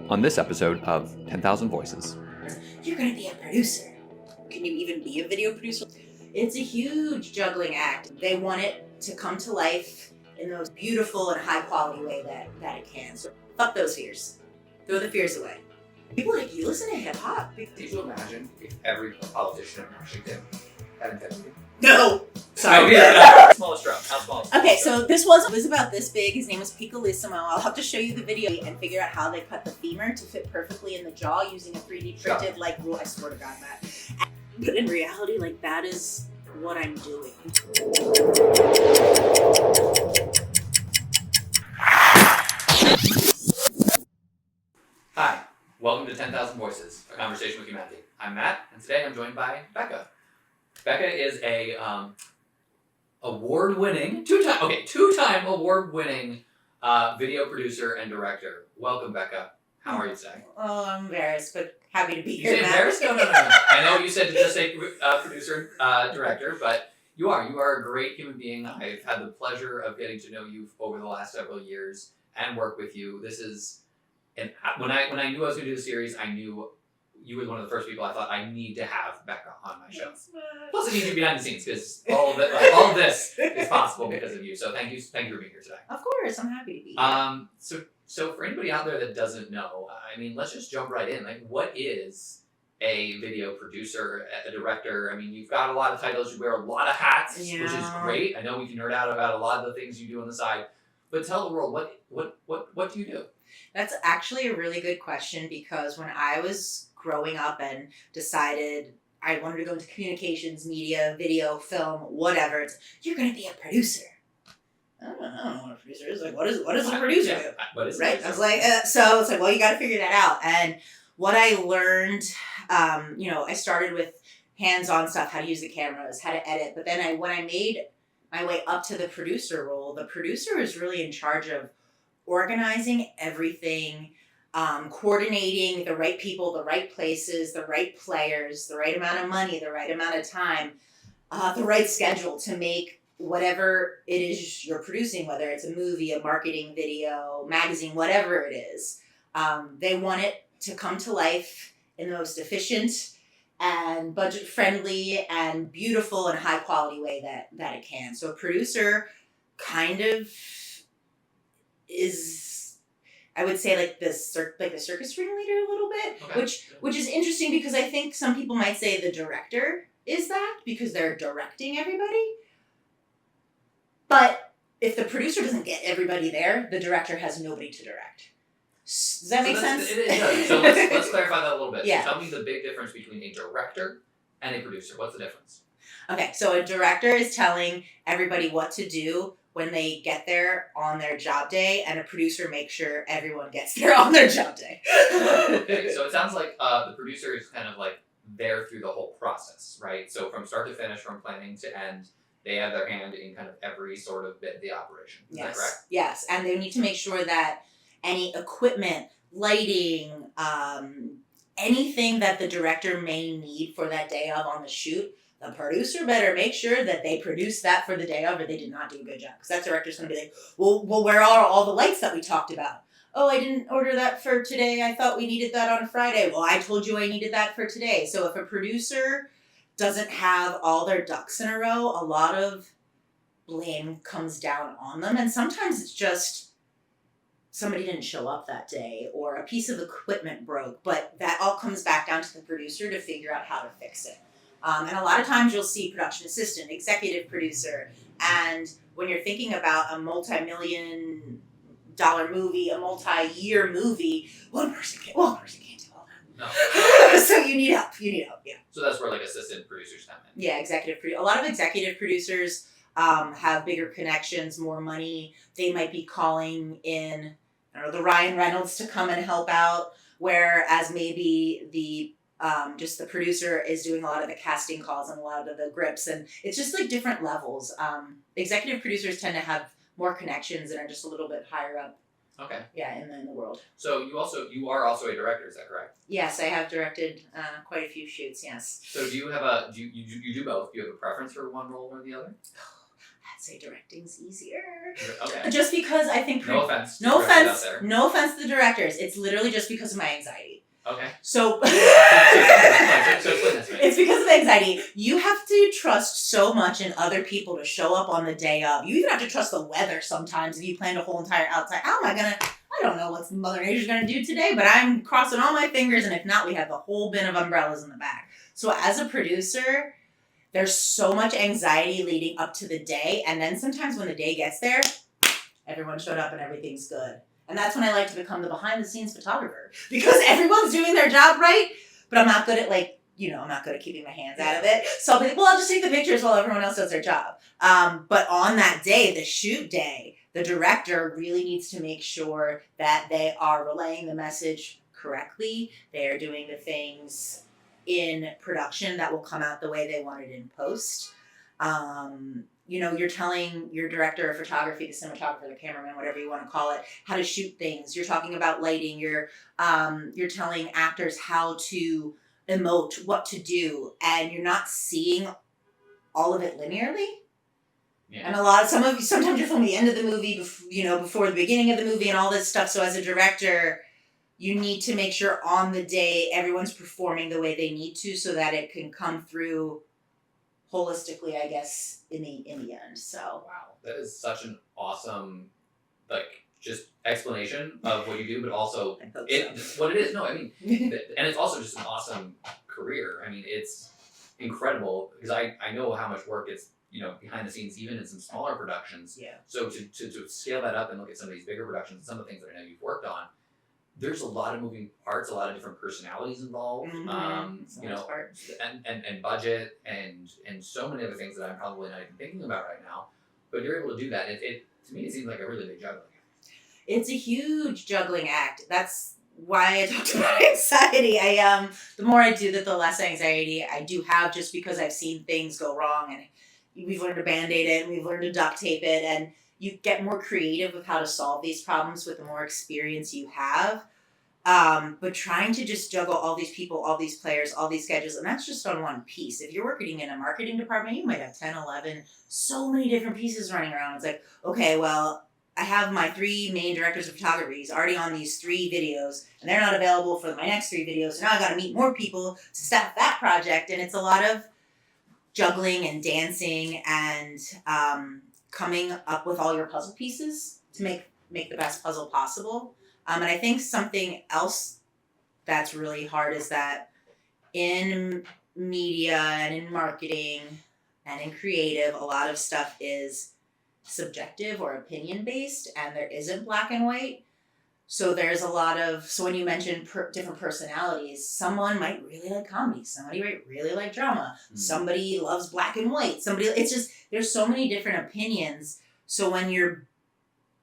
On this episode of 10,000 Voices. You're going to be a producer. Can you even be a video producer? It's a huge juggling act. They want it to come to life in the most beautiful and high quality way that it can. So fuck those fears. Throw the fears away. People like, you listen to hip hop. Could you imagine if every politician in Washington had integrity? No! Sorry. Smallest drum. How small? Okay, so this was about this big. His name was Piccolissimo. I'll have to show you the video and figure out how they cut the femur to fit perfectly in the jaw using a 3D printed rule. I swear to God, Matt. But in reality, that is what I'm doing. Hi, welcome to 10,000 Voices, a conversation with humanity. I'm Matt, and today I'm joined by Becca. Becca is a award-winning, two-time award-winning video producer and director. Welcome, Becca. How are you today? Oh, I'm embarrassed, but happy to be here. You say embarrassed? No. I know you said to just say producer, director, but you are a great human being. I've had the pleasure of getting to know you over the last several years and work with you. This is, and when I knew I was going to do the series, I knew you were one of the first people I thought I need to have Becca on my show. Plus, I need you behind the scenes because all of this is possible because of you. So thank you for being here today. Of course, I'm happy to be here. So for anybody out there that doesn't know, I mean, let's just jump right in. What is a video producer, a director? I mean, you've got a lot of titles, you wear a lot of hats, which is great. I know we can nerd out about a lot of the things you do on the side, but tell the world what do you do? That's actually a really good question because when I was growing up and decided I wanted to go into communications, media, video, film, whatever, you're going to be a producer. I don't know what a producer is. What does a producer do? What is right? I was like, so it's like, well, you got to figure that out. And what I learned, I started with hands-on stuff, how to use the cameras, how to edit. But then when I made my way up to the producer role, the producer is really in charge of organizing everything, coordinating the right people, the right places, the right players, the right amount of money, the right amount of time, the right schedule to make whatever it is you're producing, whether it's a movie, a marketing video, magazine, whatever it is. They want it to come to life in the most efficient and budget-friendly and beautiful and high-quality way that it can. So a producer kind of is, I would say, like the circus ringleader a little bit, okay. which is interesting because I think some people might say the director is that because they're directing everybody. But if the producer doesn't get everybody there, the director has nobody to direct. Does that make sense? It does. So let's clarify that a little bit. Yeah. So tell me the big difference between a director and a producer. What's the difference? Okay, so a director is telling everybody what to do when they get there on their job day, and a producer makes sure everyone gets there on their job day. Okay, so it sounds like the producer is kind of like there through the whole process, right? So from start to finish, from planning to end, they have their hand in kind of every sort of bit of the operation. Is that correct? Yes, and they need to make sure that any equipment, lighting, anything that the director may need for that day of on the shoot, the producer better make sure that they produce that for the day of or they did not do a good job. Because that director's going to be like, well, where are all the lights that we talked about? Oh, I didn't order that for today. I thought we needed that on Friday. Well, I told you I needed that for today. So if a producer doesn't have all their ducks in a row, a lot of blame comes down on them. And sometimes it's just somebody didn't show up that day or a piece of equipment broke. But that all comes back down to the producer to figure out how to fix it. And a lot of times you'll see production assistant, executive producer. And when you're thinking about a multi-million-dollar movie, a multi-year movie, one person can't do all that. No. So you need help, yeah. So that's where assistant producers come in. Yeah, a lot of executive producers have bigger connections, more money. They might be calling in, the Ryan Reynolds to come and help out, whereas maybe the producer is doing a lot of the casting calls and a lot of the grips, and it's just like different levels. Executive producers tend to have more connections and are just a little bit higher up. Okay. Yeah, in the world. So you are also a director, is that correct? Yes, I have directed quite a few shoots. Yes. So do you have you do both? Do you have a preference for one role or the other? That's say directing's easier. Okay. Just because I think No offense. no to directors offense out there. no offense to the directors. It's literally just because of my anxiety. Okay. So So explain this to me. it's because of anxiety. You have to trust so much in other people to show up on the day of. You even have to trust the weather sometimes if you planned a whole entire outside. How am I gonna? I don't know what Mother Nature's gonna do today, but I'm crossing all my fingers, and if not, we have the whole bin of umbrellas in the back. So as a producer, there's so much anxiety leading up to the day, and then sometimes when the day gets there, everyone showed up and everything's good. And that's when I like to become the behind-the-scenes photographer, because everyone's doing their job right, but I'm not good at I'm not good at keeping my hands out of it. So I'll be like, well, I'll just take the pictures while everyone else does their job. But on that day, the shoot day, the director really needs to make sure that they are relaying the message correctly. They are doing the things in production that will come out the way they want it in post. You're telling your director of photography, the cinematographer, the cameraman, whatever you want to call it, how to shoot things. You're talking about lighting. You're telling actors how to emote, what to do, and you're not seeing all of it linearly. Yeah. And sometimes you're filming the end of the movie, before the beginning of the movie, and all this stuff. So as a director, you need to make sure on the day everyone's performing the way they need to, so that it can come through holistically, I guess, in the end. So Wow, that is such an awesome, just explanation of what you do, but also what it is. No, I mean, and it's also just an awesome career. I mean, it's incredible because I know how much work it's behind the scenes, even in some smaller productions. Yeah. So to scale that up and look at some of these bigger productions, some of the things that I know you've worked on, there's a lot of moving parts, a lot of different personalities involved, and budget and so many other things that I'm probably not even thinking about right now. But you're able to do that. It to me, it seems like a really big juggling act. It's a huge juggling act. That's why I talked about anxiety. The more I do that, the less anxiety I do have, just because I've seen things go wrong, and we've learned to Band-Aid it, and we've learned to duct tape it, and you get more creative with how to solve these problems with the more experience you have. But trying to just juggle all these people, all these players, all these schedules, and that's just on one piece. If you're working in a marketing department, you might have 10, 11, so many different pieces running around. It's like, okay, well, I have my 3 main directors of photography already on these 3 videos, and they're not available for my next 3 videos, so now I gotta meet more people to staff that project, and it's a lot of juggling and dancing and coming up with all your puzzle pieces to make the best puzzle possible. And I think something else that's really hard is that in media and in marketing and in creative, a lot of stuff is subjective or opinion based, and there isn't black and white. So there's a lot of, so when you mention different personalities, someone might really like comedy, somebody might really like drama, somebody loves black and white, it's just, there's so many different opinions. So when you're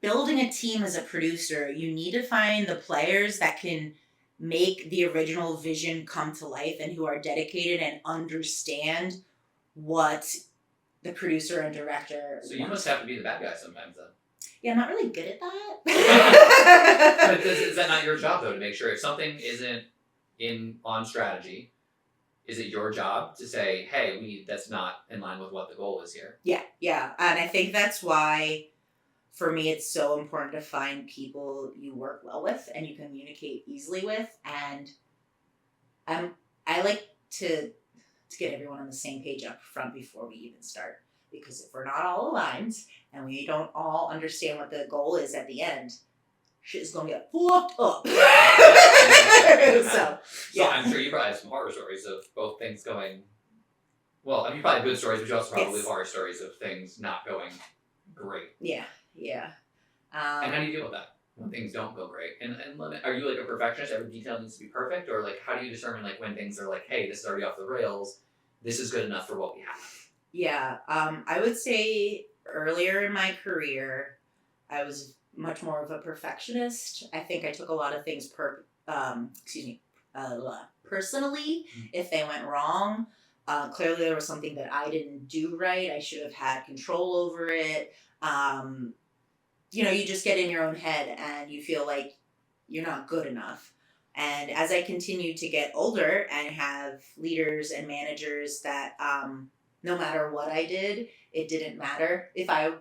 building a team as a producer, you need to find the players that can make the original vision come to life and who are dedicated and understand what the producer and director So you must have to be the bad guy sometimes then. Yeah, I'm not really good at that. But is that not your job though, to make sure if something isn't on strategy, is it your job to say, hey, that's not in line with what the goal is here? Yeah. And I think that's why, for me, it's so important to find people you work well with and you communicate easily with. And I like to get everyone on the same page up front before we even start. Because if we're not all aligned and we don't all understand what the goal is at the end, shit is going to get fucked up. So I'm sure you probably have some horror stories of both things going, well, I mean, you probably have good stories, but you also probably have horror stories of things not going great. Yeah. And how do you deal with that when things don't go great? And are you like a perfectionist? Every detail needs to be perfect? Or like, how do you determine like when things are like, hey, this is already off the rails, this is good enough for what we have? Yeah, I would say earlier in my career, I was much more of a perfectionist. I think I took a lot of things personally if they went wrong. Clearly there was something that I didn't do right. I should have had control over it. You just get in your own head and you feel like you're not good enough. And as I continue to get older and have leaders and managers that no matter what I did, it didn't matter. If I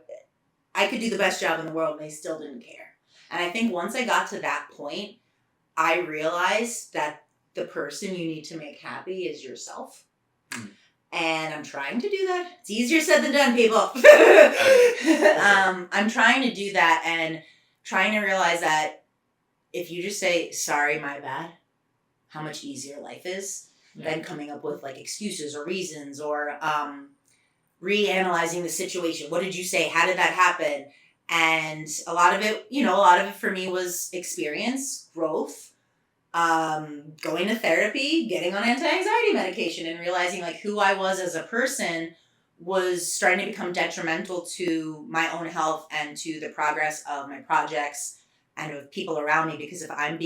could do the best job in the world and they still didn't care. And I think once I got to that point, I realized that the person you need to make happy is yourself. And I'm trying to do that. It's easier said than done, people. I'm trying to do that and trying to realize that if you just say, sorry, my bad, how much easier life is than coming up with like excuses or reasons or reanalyzing the situation. What did you say? How did that happen? And a lot of it for me was experience, growth, going to therapy, getting on anti-anxiety medication, and realizing like who I was as a person was starting to become detrimental to my own health and to the progress of my projects and of people around me. Because if I'm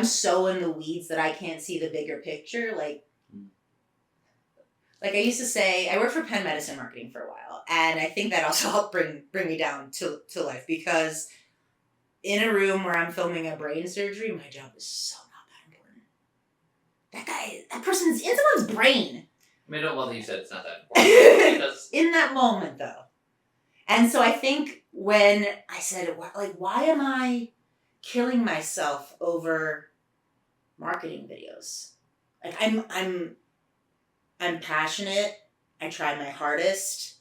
so in the weeds that I can't see the bigger picture, like I used to say, I worked for Penn Medicine Marketing for a while, and I think that also helped bring me down to life, because in a room where I'm filming a brain surgery, my job is so not that important. That person's in someone's brain. I mean, I don't love that you said it's not that important. Because... in that moment, though. And so I think when I said, like, why am I killing myself over marketing videos? Like, I'm passionate. I try my hardest.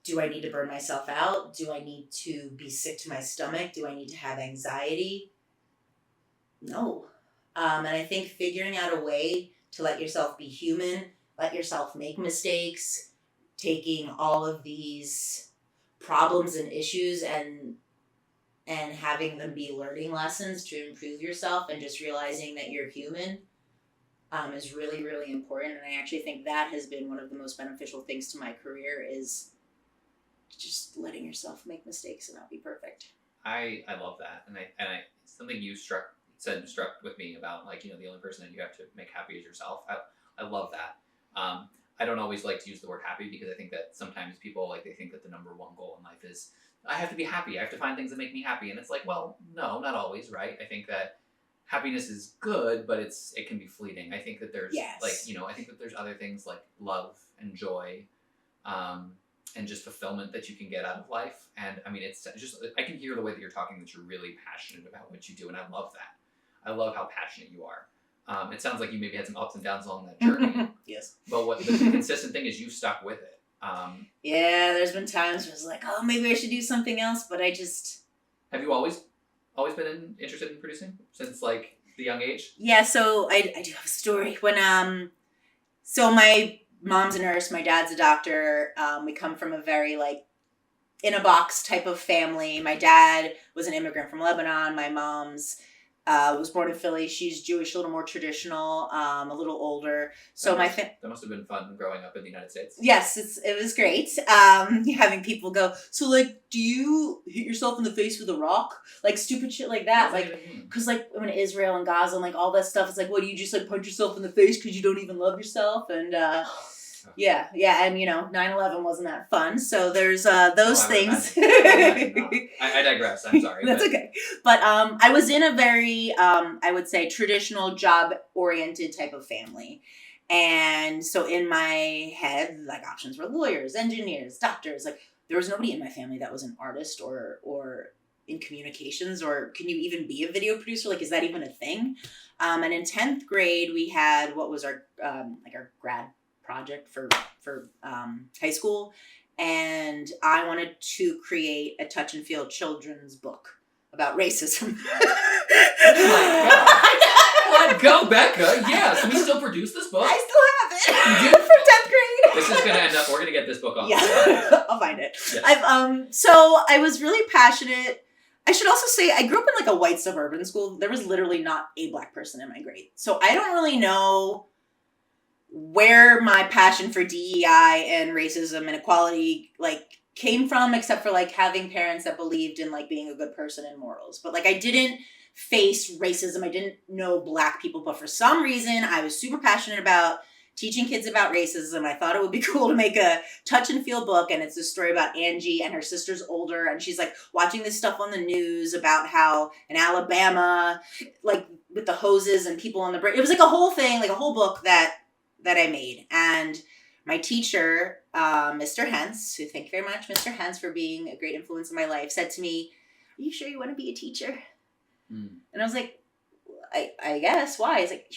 Do I need to burn myself out? Do I need to be sick to my stomach? Do I need to have anxiety? No. And I think figuring out a way to let yourself be human, let yourself make mistakes, taking all of these problems and issues and having them be learning lessons to improve yourself, and just realizing that you're human is really, really important. And I actually think that has been one of the most beneficial things to my career, is just letting yourself make mistakes and not be perfect. I love that, and I something you struck with me about, like, the only person that you have to make happy is yourself. I love that. I don't always like to use the word happy, because I think that sometimes people, like, they think that the number one goal in life is, I have to be happy. I have to find things that make me happy. And it's like, well, no, not always, right? I think that happiness is good, but it can be fleeting. I think that there's I think that there's other things like love and joy, and just fulfillment that you can get out of life. And I mean, it's just, I can hear the way that you're talking, that you're really passionate about what you do. And I love that. I love how passionate you are. It sounds like you maybe had some ups and downs along that journey. Yes. But the consistent thing is you stuck with it. Yeah, there's been times where it's like, oh, maybe I should do something else, but I just... Have you always been interested in producing since, like, the young age? Yeah, so I do have a story. When so my mom's a nurse, my dad's a doctor. We come from a very, like, in a box type of family. My dad was an immigrant from Lebanon. My mom's was born in Philly. She's Jewish, a little more traditional, a little older. So that must have been fun growing up in the United States. Yes, it was great. Having people go, so, like, do you hit yourself in the face with a rock? Like, stupid shit like that. Because, like, when Israel and Gaza and, like, all that stuff, it's like, what, do you just, like, punch yourself in the face because you don't even love yourself? And, yeah, and, 9/11 wasn't that fun. So there's those things. I digress. I'm sorry. That's okay. But I was in a very, I would say, traditional job-oriented type of family. And so in my head, like, options were lawyers, engineers, doctors. Like, there was nobody in my family that was an artist or in communications, or can you even be a video producer? Like, is that even a thing? And in 10th grade, we had what was our grad project for high school, and I wanted to create a touch and feel children's book about racism. Oh my God. Let go, Becca. Yeah, can we still produce this book? I still have it. You do? From 10th grade. This is gonna end up, we're gonna get this book off. Yeah, I'll find it. Yes. So I was really passionate. I should also say I grew up in, like, a white suburban school. There was literally not a black person in my grade. So I don't really know where my passion for DEI and racism and equality, like, came from, except for, like, having parents that believed in, like, being a good person and morals. But, like, I didn't face racism. I didn't know black people, but for some reason I was super passionate about teaching kids about racism. I thought it would be cool to make a touch and feel book, and it's a story about Angie, and her sister's older, and she's, like, watching this stuff on the news about how in Alabama, like, with the hoses and people on the bridge, it was like a whole thing, like a whole book that that I made. And my teacher, Mr. Hens, who thank you very much, Mr. Hens, for being a great influence in my life, said to me, "Are you sure you want to be a teacher?" And I was like, I guess. Why? He's like,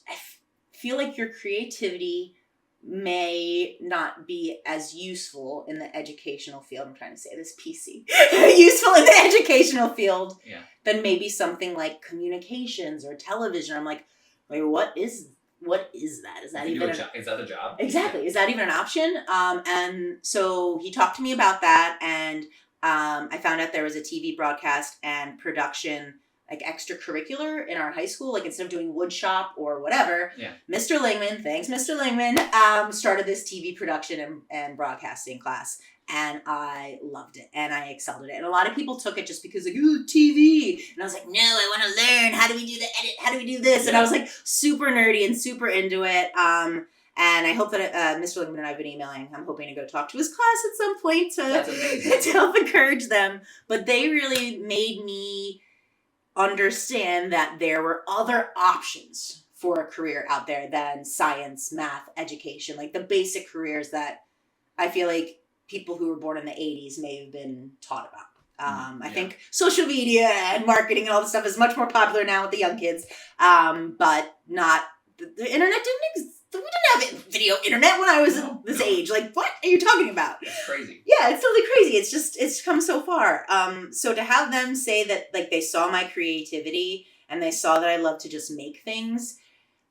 I feel like your creativity may not be as useful in the educational field. I'm trying to say this PC. Useful in the educational field than maybe something like communications or television. I'm like, what is that? Is that even is that the job? Exactly. Is that even an option? And so he talked to me about that, and I found out there was a TV broadcast and production, like extracurricular in our high school. Like instead of doing wood shop or whatever, Mr. Lingman, thanks Mr. Lingman, started this TV production and broadcasting class. And I loved it and I excelled at it. And a lot of people took it just because like, ooh, TV. And I was like, no, I want to learn. How do we do the edit? How do we do this? And I was like super nerdy and super into it. And I hope that Mr. Lingman and I have been emailing. I'm hoping to go talk to his class at some point to help encourage them. But they really made me understand that there were other options for a career out there than science, math, education. Like the basic careers that I feel like people who were born in the 80s may have been taught about. I think social media and marketing and all this stuff is much more popular now with the young kids, but not the internet didn't exist. We didn't have video internet when I was this age. Like, what are you talking about? It's crazy. Yeah, it's totally crazy. It's come so far. So to have them say that, like, they saw my creativity and they saw that I love to just make things,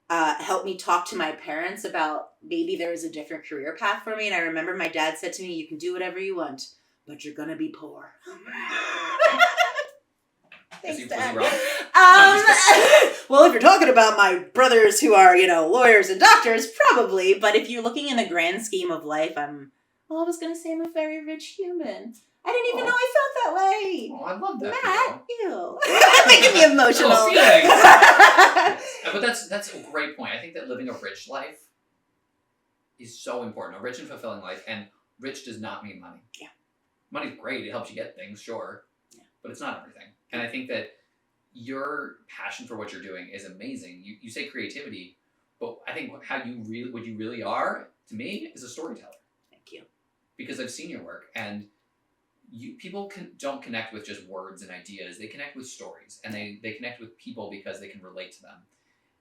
helped me talk to my parents about maybe there is a different career path for me. And I remember my dad said to me, "You can do whatever you want, but you're gonna be poor." Thanks, Dad. Well, if you're talking about my brothers who are, lawyers and doctors, probably. But if you're looking in the grand scheme of life, I was going to say I'm a very rich human. I didn't even know I felt that way. Oh, I love that. Matt, ew. Making me emotional. But that's a great point. I think that living a rich life is so important. A rich and fulfilling life. And rich does not mean money. Yeah. Money's great. It helps you get things, sure. Yeah. But it's not everything. And I think that your passion for what you're doing is amazing. You say creativity, but I think what you really are, to me, is a storyteller. Thank you. Because I've seen your work, and people don't connect with just words and ideas. They connect with stories, and they connect with people because they can relate to them.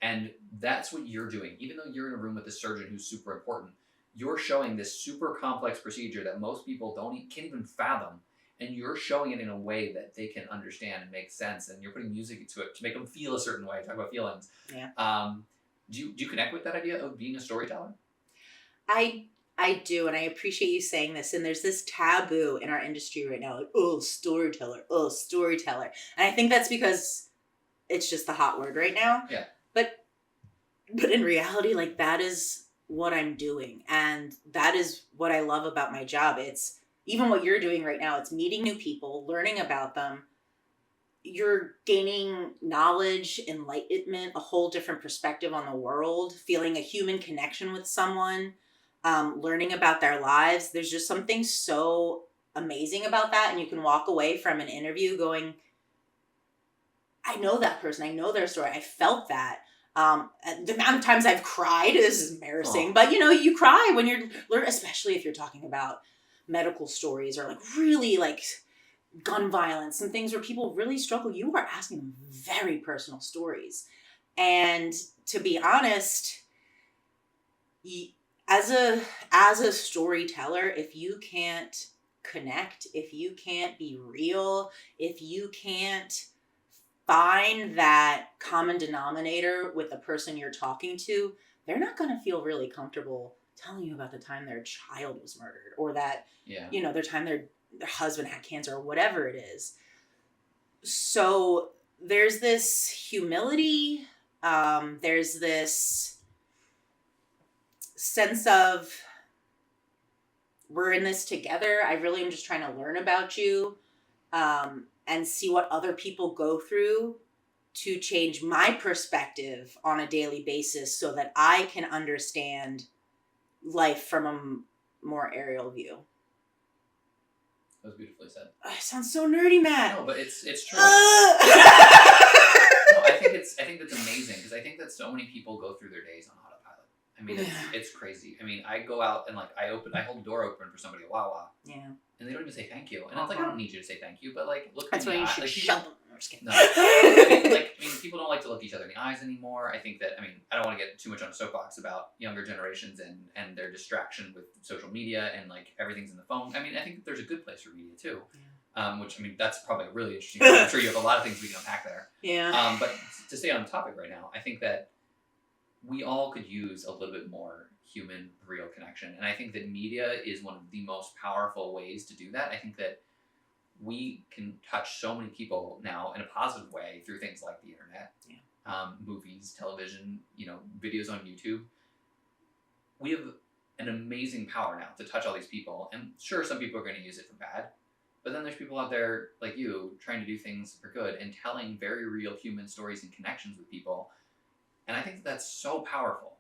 And that's what you're doing. Even though you're in a room with a surgeon who's super important, you're showing this super complex procedure that most people can't even fathom. And you're showing it in a way that they can understand and make sense, and you're putting music into it to make them feel a certain way. Talk about feelings. Yeah. Do you connect with that idea of being a storyteller? I do, and I appreciate you saying this. And there's this taboo in our industry right now, like, oh, storyteller. And I think that's because it's just the hot word right now. Yeah. But in reality, like, that is what I'm doing, and that is what I love about my job. It's even what you're doing right now. It's meeting new people, learning about them. You're gaining knowledge, enlightenment, a whole different perspective on the world, feeling a human connection with someone, learning about their lives. There's just something so amazing about that. And you can walk away from an interview going, I know that person. I know their story. I felt that. The amount of times I've cried, this is embarrassing, but you cry when you're learning, especially if you're talking about medical stories or like really like gun violence and things where people really struggle. You are asking them very personal stories. And to be honest, as a storyteller, if you can't connect, if you can't be real, if you can't find that common denominator with the person you're talking to, they're not going to feel really comfortable telling you about the time their child was murdered, or that, their time their husband had cancer, or whatever it is. So there's this humility. There's this sense of, we're in this together. I really am just trying to learn about you, and see what other people go through to change my perspective on a daily basis so that I can understand life from a more aerial view. That was beautifully said. It sounds so nerdy, Matt. No, but it's true. No, I think that's amazing, because I think that so many people go through their days on autopilot. I mean, it's crazy. I mean, I go out and like I hold the door open for somebody at Wawa. Yeah. And they don't even say thank you. And I was like, I don't need you to say thank you, but like, look That's at me. why you should like, shut them. I'm just kidding. No. I mean, people don't like to look each other in the eyes anymore. I think that, I don't want to get too much on a soapbox about younger generations and their distraction with social media and like everything's in the phone. I mean, I think there's a good place for media too. Yeah. Which, that's probably a really interesting thing. I'm sure you have a lot of things we can unpack there. Yeah. But to stay on the topic right now, I think that we all could use a little bit more human, real connection. And I think that media is one of the most powerful ways to do that. I think that we can touch so many people now in a positive way through things like the internet, movies, television, videos on YouTube. We have an amazing power now to touch all these people. And sure, some people are going to use it for bad, but then there's people out there like you trying to do things for good and telling very real human stories and connections with people. And I think that's so powerful.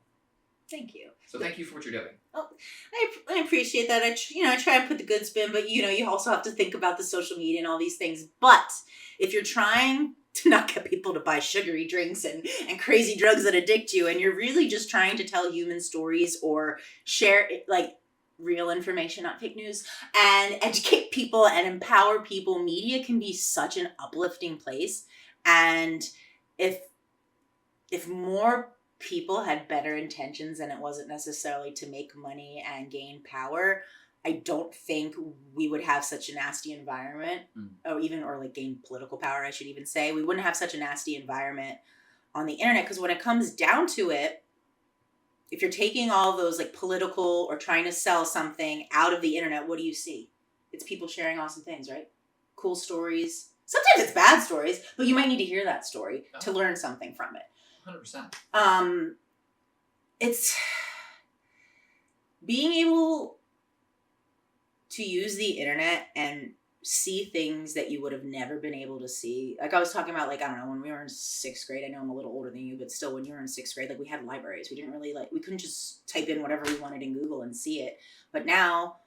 Thank you. So thank you for what you're doing. Oh, I appreciate that. I try and put the good spin, but you also have to think about the social media and all these things. But if you're trying to not get people to buy sugary drinks and crazy drugs that addict you, and you're really just trying to tell human stories or share like real information, not fake news, and educate people and empower people, media can be such an uplifting place. And if more people had better intentions and it wasn't necessarily to make money and gain power, I don't think we would have such a nasty environment, or like gain political power, I should even say. We wouldn't have such a nasty environment on the internet, because when it comes down to it, if you're taking all those like political or trying to sell something out of the internet, what do you see? It's people sharing awesome things, right? Cool stories. Sometimes it's bad stories, but you might need to hear that story to learn something from it. 100%. It's being able to use the internet and see things that you would have never been able to see. Like I was talking about, like, I don't know, when we were in 6th grade, I know I'm a little older than you, but still when you were in 6th grade, like we had libraries. We didn't really we couldn't just type in whatever we wanted in Google and see it. But now,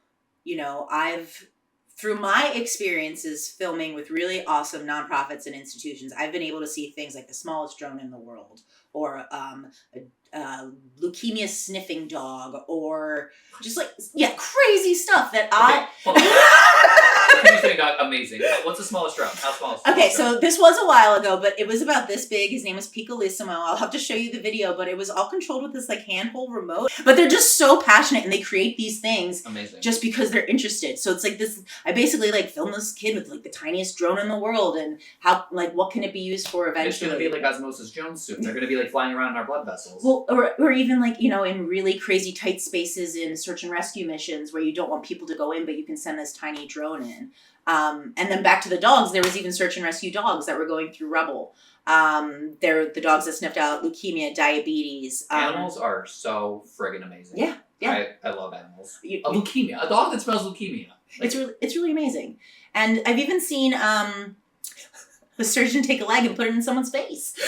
through my experiences filming with really awesome nonprofits and institutions, I've been able to see things like the smallest drone in the world, or a leukemia sniffing dog, or just crazy stuff that Leukemia sniffing dog, amazing. What's the smallest drone? How small is the Okay, smallest so drone? this was a while ago, but it was about this big. His name was Piccolissimo. I'll have to show you the video, but it was all controlled with this like handhold remote. But they're just so passionate, and they create these things just because they're interested. So it's like this. I basically filmed this kid with like the tiniest drone in the world, and how what can it be used for eventually? It's going to be like Osmosis Jones soon. They're going to be like flying around in our blood vessels. Well, or even in really crazy tight spaces in search and rescue missions where you don't want people to go in, but you can send this tiny drone in. And then back to the dogs, there was even search and rescue dogs that were going through rubble. They're the dogs that sniffed out leukemia, diabetes. Animals are so friggin' amazing. Yeah. I love animals. Leukemia. A dog that smells leukemia. It's really amazing. And I've even seen the surgeon take a leg and put it in someone's face.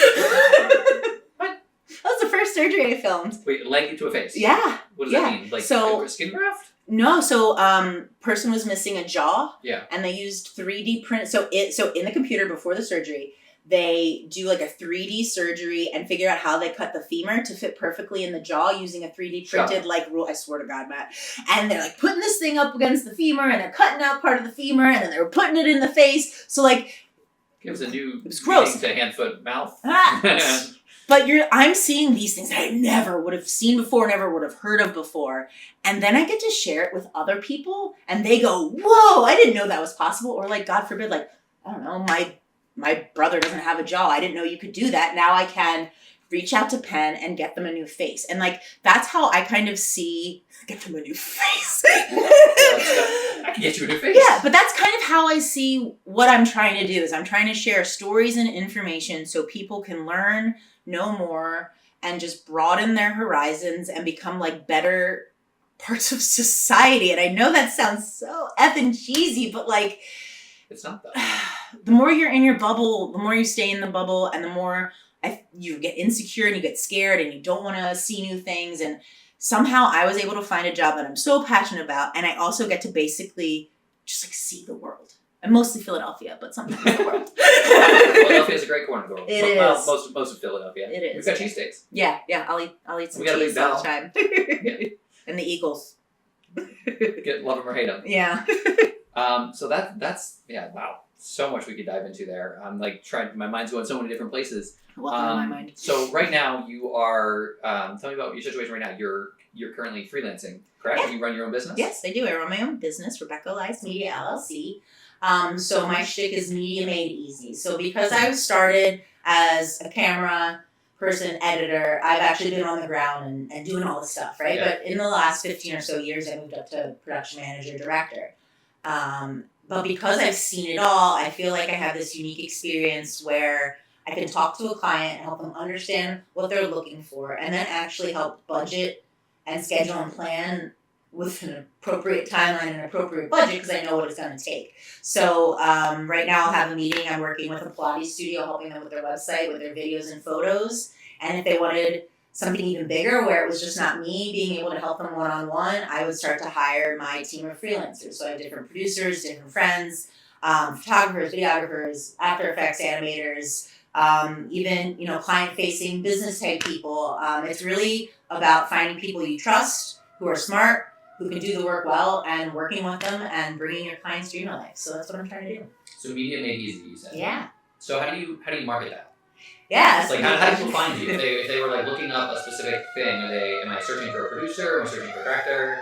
What? That was the first surgery I filmed. Wait, leg into a face? Yeah. What does that mean? Like a skin graft? No, so person was missing a jaw. Yeah. And they used 3D print. So in the computer before the surgery, they do like a 3D surgery and figure out how they cut the femur to fit perfectly in the jaw using a 3D printed rule. I swear to God, Matt. And they're putting this thing up against the femur, and they're cutting out part of the femur, and then they were putting it in the face. So gives a new it was gross. To hand, foot, mouth. But I'm seeing these things that I never would have seen before, never would have heard of before. And then I get to share it with other people, and they go, whoa, I didn't know that was possible. Or God forbid, I don't know, my brother doesn't have a jaw. I didn't know you could do that. Now I can reach out to Penn and get them a new face. And that's how I kind of see, get them a new face. I can get you a new face. Yeah, but that's kind of how I see what I'm trying to do. Is I'm trying to share stories and information so people can learn, know more, and just broaden their horizons and become better parts of society. And I know that sounds so effing cheesy, but it's not though. The more you're in your bubble, the more you stay in the bubble, and the more you get insecure and you get scared and you don't want to see new things. And somehow I was able to find a job that I'm so passionate about, and I also get to basically just see the world. And mostly Philadelphia, but sometimes the world. Philadelphia is a great corner of the world. It Well, is. most of Philadelphia. It is. We've got cheesesteaks. Yeah. I'll eat some We got a big cheese all the bell. time. And the Eagles. Love them or hate them. Yeah. So that's wow. So much we could dive into there. I'm like my mind's going so many different places. Welcome to my mind. So right now you are. Tell me about your situation right now. You're currently freelancing, correct? Yeah. You run your own business. Yes, I do. I run my own business, Rebecca Media LLC. So my shtick is media made easy. So because I started as a camera person, editor, I've actually been on the ground and doing all this stuff, right? Yeah. But in the last 15 or so years, I moved up to production manager, director. But because I've seen it all, I feel like I have this unique experience where I can talk to a client, help them understand what they're looking for, and then actually help budget and schedule and plan with an appropriate timeline and an appropriate budget because I know what it's going to take. So right now I'll have a meeting. I'm working with a Pilates studio, helping them with their website, with their videos and photos. And if they wanted something even bigger where it was just not me being able to help them one-on-one, I would start to hire my team of freelancers. So I have different producers, different friends, photographers, videographers, After Effects animators, even, client-facing business type people. It's really about finding people you trust, who are smart, who can do the work well, and working with them and bringing your clients dream to life. So that's what I'm trying to do. So media made easy, you said. Yeah. So how do you market that? Yeah. It's like how do people find you? If they were like looking up a specific thing, am I searching for a producer? Am I searching for a director?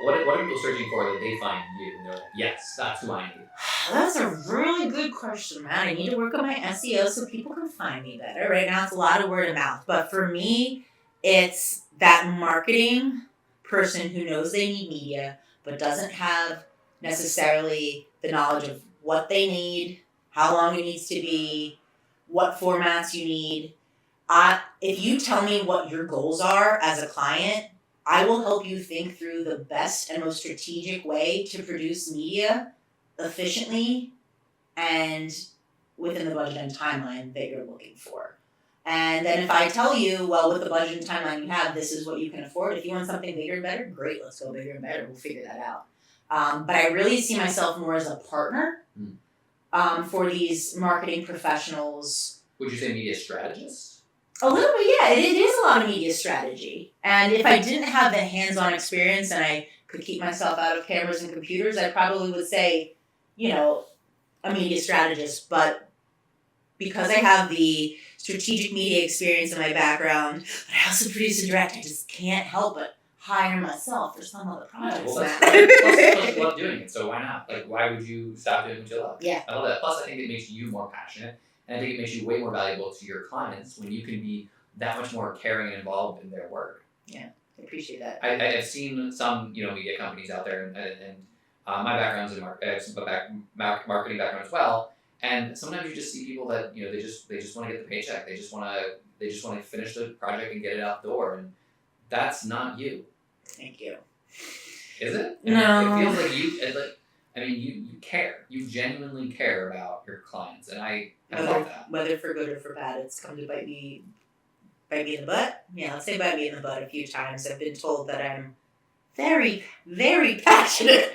What are people searching for that they find you? And they're like, yes, that's who I need. That's a really good question, man. I need to work on my SEO so people can find me better. Right now it's a lot of word of mouth. But for me, it's that marketing person who knows they need media but doesn't have necessarily the knowledge of what they need, how long it needs to be, what formats you need. If you tell me what your goals are as a client, I will help you think through the best and most strategic way to produce media efficiently and within the budget and timeline that you're looking for. And then if I tell you, well, with the budget and timeline you have, this is what you can afford. If you want something bigger and better, great, let's go bigger and better. We'll figure that out. But I really see myself more as a partner for these marketing professionals. Would you say media strategist? A little bit, yeah. It is a lot of media strategy. And if I didn't have the hands-on experience and I could keep myself out of cameras and computers, I probably would say, a media strategist. But because I have the strategic media experience in my background, but I also produce and direct, I just can't help but hire myself for some of the projects. Well, plus you love doing it, so why not? Like, why would you stop doing what you love? Yeah. I love that. Plus, I think it makes you more passionate, and I think it makes you way more valuable to your clients when you can be that much more caring and involved in their work. Yeah, I appreciate that. I've seen some, media companies out there, and my background's in marketing background as well. And sometimes you just see people that they just want to get the paycheck. They just want to finish the project and get it out the door, and that's not you. Thank you. Is it? No. It feels like you care. You genuinely care about your clients, and I love that. Whether for good or for bad, it's come to bite me in the butt. Yeah, let's say bite me in the butt a few times. I've been told that I'm very, very passionate.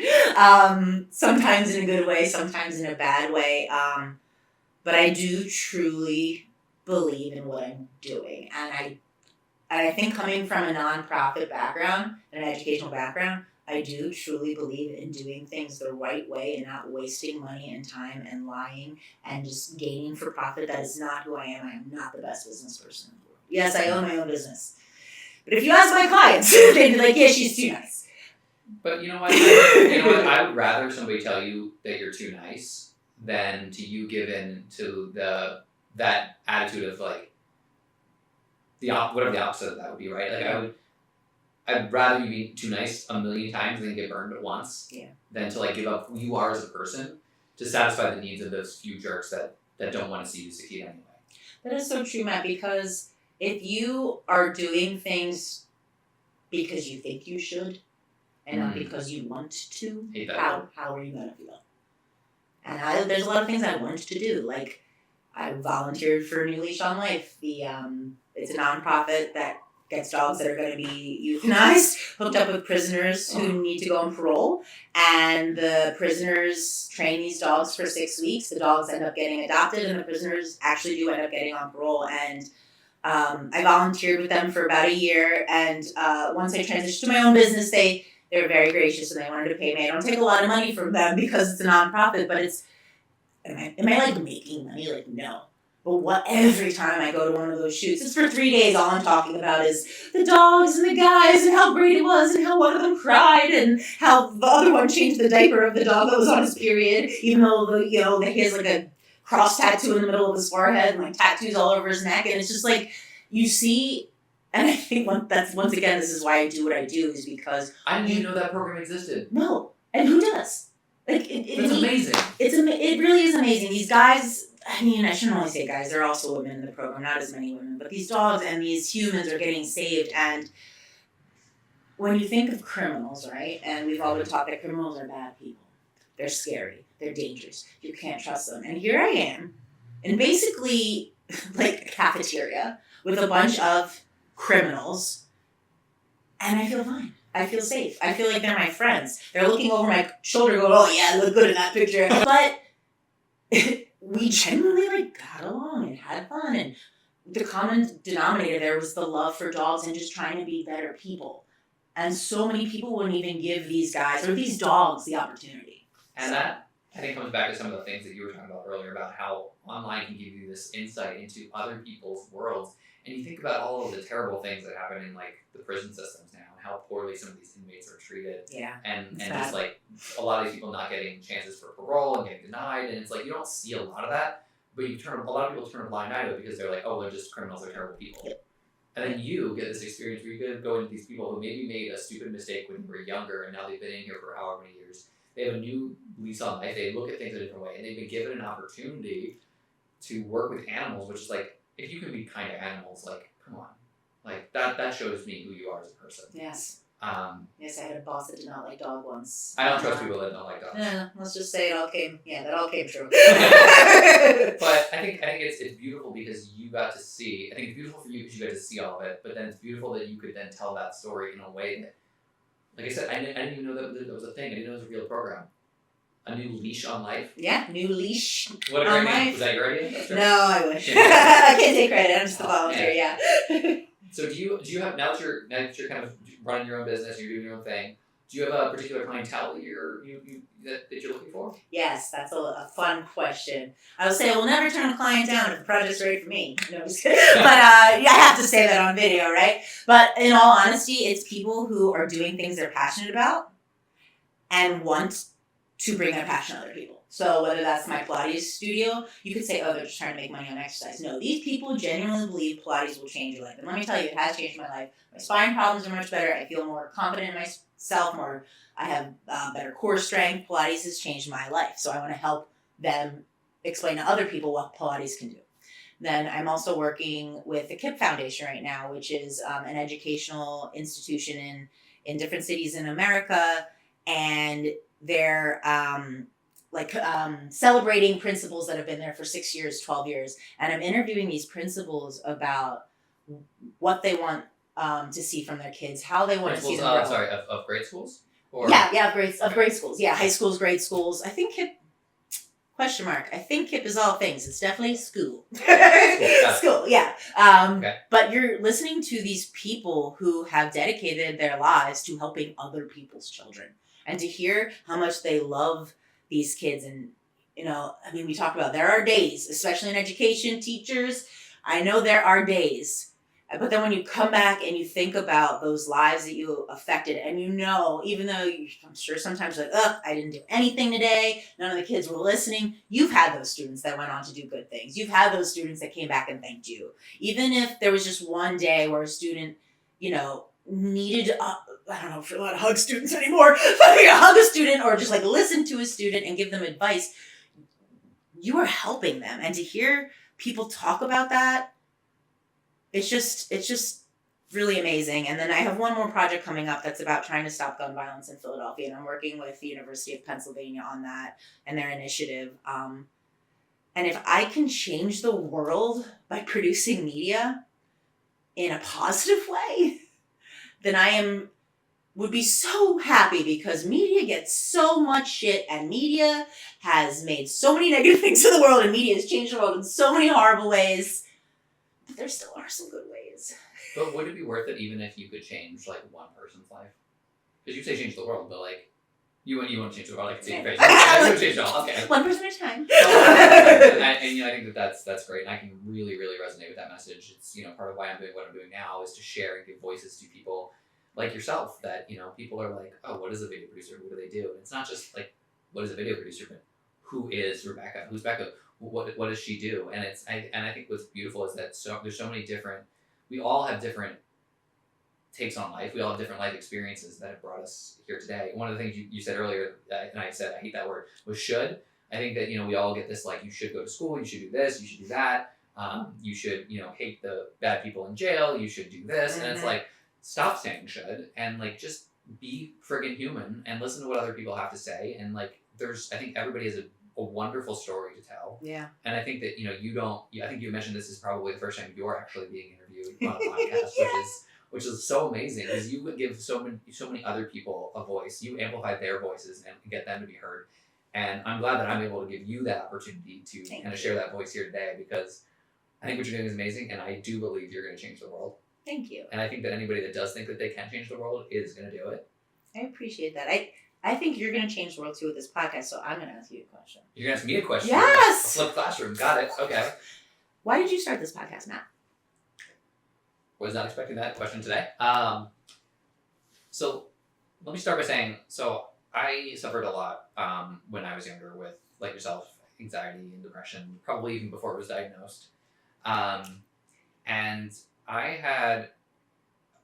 Sometimes in a good way, sometimes in a bad way. But I do truly believe in what I'm doing, and I think coming from a nonprofit background, an educational background, I do truly believe in doing things the right way and not wasting money and time and lying and just gaining for profit. That is not who I am. I am not the best business person in the world. Yes, I own my own business. But if you ask my clients, they'd be like, yeah, she's too nice. But you know what? I would rather somebody tell you that you're too nice than to you give in to that attitude of like, whatever the opposite of that would be, right? Like I'd rather you be too nice a million times than get burned at once. Yeah. Than to like give up who you are as a person to satisfy the needs of those few jerks that don't want to see you succeed anyway. That is so true, Matt, because if you are doing things because you think you should and not because you want to, how are you gonna feel? And there's a lot of things I wanted to do. Like I volunteered for New Leash on Life. It's a nonprofit that gets dogs that are going to be euthanized, hooked up with prisoners who need to go on parole. And the prisoners train these dogs for 6 weeks. The dogs end up getting adopted, and the prisoners actually do end up getting on parole. And I volunteered with them for about a year. And once I transitioned to my own business, they were very gracious and they wanted to pay me. I don't take a lot of money from them because it's a nonprofit, but it's, am I like making money? Like, no. But every time I go to one of those shoots, it's for 3 days, all I'm talking about is the dogs and the guys and how great it was and how one of them cried and how the other one changed the diaper of the dog that was on his period, even though he has like a cross tattoo in the middle of his forehead and like tattoos all over his neck. And it's just like, you see, and I think once again, this is why I do what I do, is because I didn't even know that program existed. No, and who does? Like, it's amazing. It really is amazing. These guys, I mean, I shouldn't only say guys, there are also women in the program, not as many women, but these dogs and these humans are getting saved. And when you think of criminals, right, and we've all been taught that criminals are bad people. They're scary. They're dangerous. You can't trust them. And here I am, in basically like a cafeteria with a bunch of criminals, and I feel fine. I feel safe. I feel like they're my friends. They're looking over my shoulder going, oh yeah, I look good in that picture. But we genuinely like got along and had fun. And the common denominator there was the love for dogs and just trying to be better people. And so many people wouldn't even give these guys or these dogs the opportunity. And that, I think, comes back to some of the things that you were talking about earlier about how online can give you this insight into other people's worlds. And you think about all of the terrible things that happen in like the prison systems now and how poorly some of these inmates are treated. Yeah. And just like a lot of these people not getting chances for parole and getting denied. And it's like you don't see a lot of that, but a lot of people turn a blind eye to it because they're like, oh, they're just criminals, they're terrible people. Yep. And then you get this experience where you get to go into these people who maybe made a stupid mistake when you were younger and now they've been in here for however many years. They have a new lease on life, they look at things a different way, and they've been given an opportunity to work with animals, which is like, if you can be kind to animals, like, come on. Like, that shows me who you are as a person. Yes. Yes, I had a boss that did not like dog once. I don't trust people that don't like dogs. Yeah, let's just say that all came true. But I think it's beautiful because you got to see, I think it's beautiful for you because you got to see all of it, but then it's beautiful that you could then tell that story in a way that, like I said, I didn't even know that was a thing. I didn't know it was a real program. A new leash on life? Yeah, new leash. What a great name. Was that your idea? No, I wish. I can't take credit. I'm just a volunteer, yeah. So do you have, now that you're kind of running your own business, you're doing your own thing, do you have a particular clientele that you're looking for? Yes, that's a fun question. I would say I will never turn a client down if the project's right for me. No, I'm just kidding. But I have to say that on video, right? But in all honesty, it's people who are doing things they're passionate about and want to bring their passion to other people. So whether that's my Pilates studio, you could say, oh, they're just trying to make money on exercise. No, these people genuinely believe Pilates will change your life. And let me tell you, it has changed my life. My spine problems are much better. I feel more confident in myself, I have better core strength. Pilates has changed my life. So I want to help them explain to other people what Pilates can do. Then I'm also working with the KIP Foundation right now, which is an educational institution in different cities in America. And they're celebrating principals that have been there for 6 years, 12 years. And I'm interviewing these principals about what they want to see from their kids, how they want to see them grow. Of grade schools? Or? Yeah, of grade schools. Yeah, high schools, grade schools. I think KIP, question mark. I think KIP is all things. It's definitely school. School, yeah. Okay. But you're listening to these people who have dedicated their lives to helping other people's children. And to hear how much they love these kids. And, we talk about there are days, especially in education, teachers, I know there are days. But then when you come back and you think about those lives that you affected, and even though I'm sure sometimes you're like, I didn't do anything today, none of the kids were listening, you've had those students that went on to do good things. You've had those students that came back and thanked you. Even if there was just one day where a student, needed, I don't know if you're allowed to hug students anymore, but hug a student or just like listen to a student and give them advice, you are helping them. And to hear people talk about that, it's just really amazing. And then I have one more project coming up that's about trying to stop gun violence in Philadelphia. And I'm working with the University of Pennsylvania on that and their initiative. And if I can change the world by producing media in a positive way, then would be so happy, because media gets so much shit, and media has made so many negative things to the world, and media has changed the world in so many horrible ways. But there still are some good ways. But would it be worth it even if you could change like one person's life? Because you say change the world, but like you want to change the world. I can see your face. You would change it all. Okay. One person at a time. And you know, I think that's great, and I can really resonate with that message. It's, you know, part of why I'm doing what I'm doing now is to share and give voices to people like yourself, that, you know, people are like, oh, what is a video producer? What do they do? And it's not just like, what is a video producer, but who is Rebecca? Who's Becca? What does she do? And I think what's beautiful is that there's so many different. We all have different takes on life. We all have different life experiences that have brought us here today. One of the things you said earlier, and I said I hate that word, was should. I think that, you know, we all get this, like, you should go to school, you should do this, you should do that, you should, you know, hate the bad people in jail, you should do this, and it's like, stop saying should, and like, just be friggin' human and listen to what other people have to say. And like, I think everybody has a wonderful story to tell. Yeah. And I think that, you know, I think you mentioned this is probably the first time you're actually being interviewed on a podcast, which is so amazing, because you give so many other people a voice. You amplify their voices and get them to be heard. And I'm glad that I'm able to give you that opportunity to kind of share that voice here today, because I think what you're doing is amazing, and I do believe you're going to change the world. Thank you. And I think that anybody that does think that they can change the world is going to do it. I appreciate that. I think you're going to change the world too with this podcast, so I'm going to ask you a question. You're going to ask me a question? Yes! A flip classroom. Got it. Okay. Why did you start this podcast, Matt? Was not expecting that question today. So let me start by saying, so I suffered a lot when I was younger with, like yourself, anxiety and depression, probably even before it was diagnosed. And I had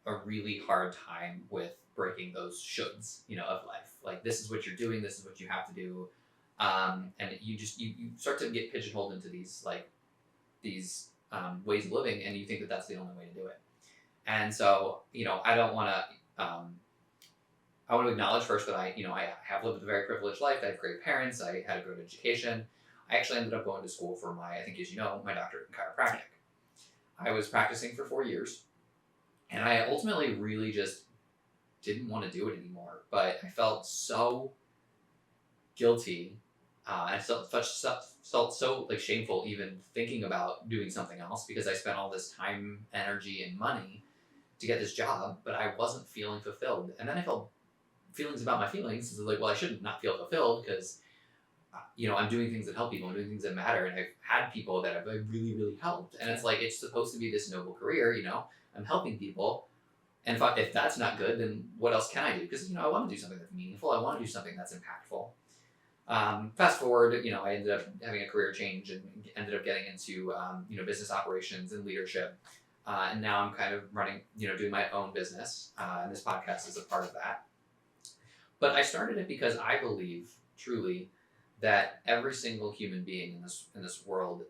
a really hard time with breaking those shoulds, you know, of life. Like, this is what you're doing, this is what you have to do. And you start to get pigeonholed into these ways of living, and you think that that's the only way to do it. And so, you know, I want to acknowledge first that I have lived a very privileged life. I have great parents. I had a good education. I actually ended up going to school for I think as you know, my doctorate in chiropractic. I was practicing for 4 years, and I ultimately really just didn't want to do it anymore. But I felt so guilty. I felt so like shameful even thinking about doing something else, because I spent all this time, energy, and money to get this job, but I wasn't feeling fulfilled. And then I felt feelings about my feelings. It's like, well, I shouldn't not feel fulfilled, because you know, I'm doing things that help people, I'm doing things that matter, and I've had people that have really helped. And it's like, it's supposed to be this noble career, you know, I'm helping people. And if that's not good, then what else can I do? Because, you know, I want to do something that's meaningful. I want to do something that's impactful. Fast forward, you know, I ended up having a career change and ended up getting into, you know, business operations and leadership. And now I'm kind of running, you know, doing my own business. And this podcast is a part of that. But I started it because I believe truly that every single human being in this world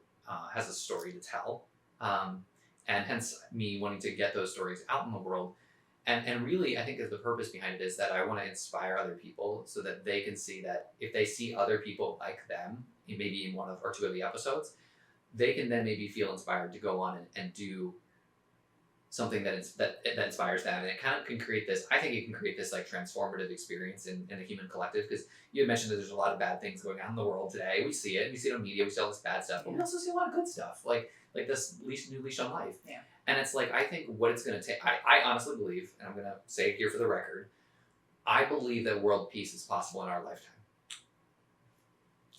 has a story to tell. And hence me wanting to get those stories out in the world. And really, I think that the purpose behind it is that I want to inspire other people so that they can see that if they see other people like them, maybe in one or two of the episodes, they can then maybe feel inspired to go on and do something that inspires them. And it kind of can create this, I think it can create this like transformative experience in the human collective, because you had mentioned that there's a lot of bad things going on in the world today. We see it on media, we see all this bad stuff, but we also see a lot of good stuff, like this new leash on life. Yeah. And it's like, I think what it's going to take, I honestly believe, and I'm going to say it here for the record, I believe that world peace is possible in our lifetime.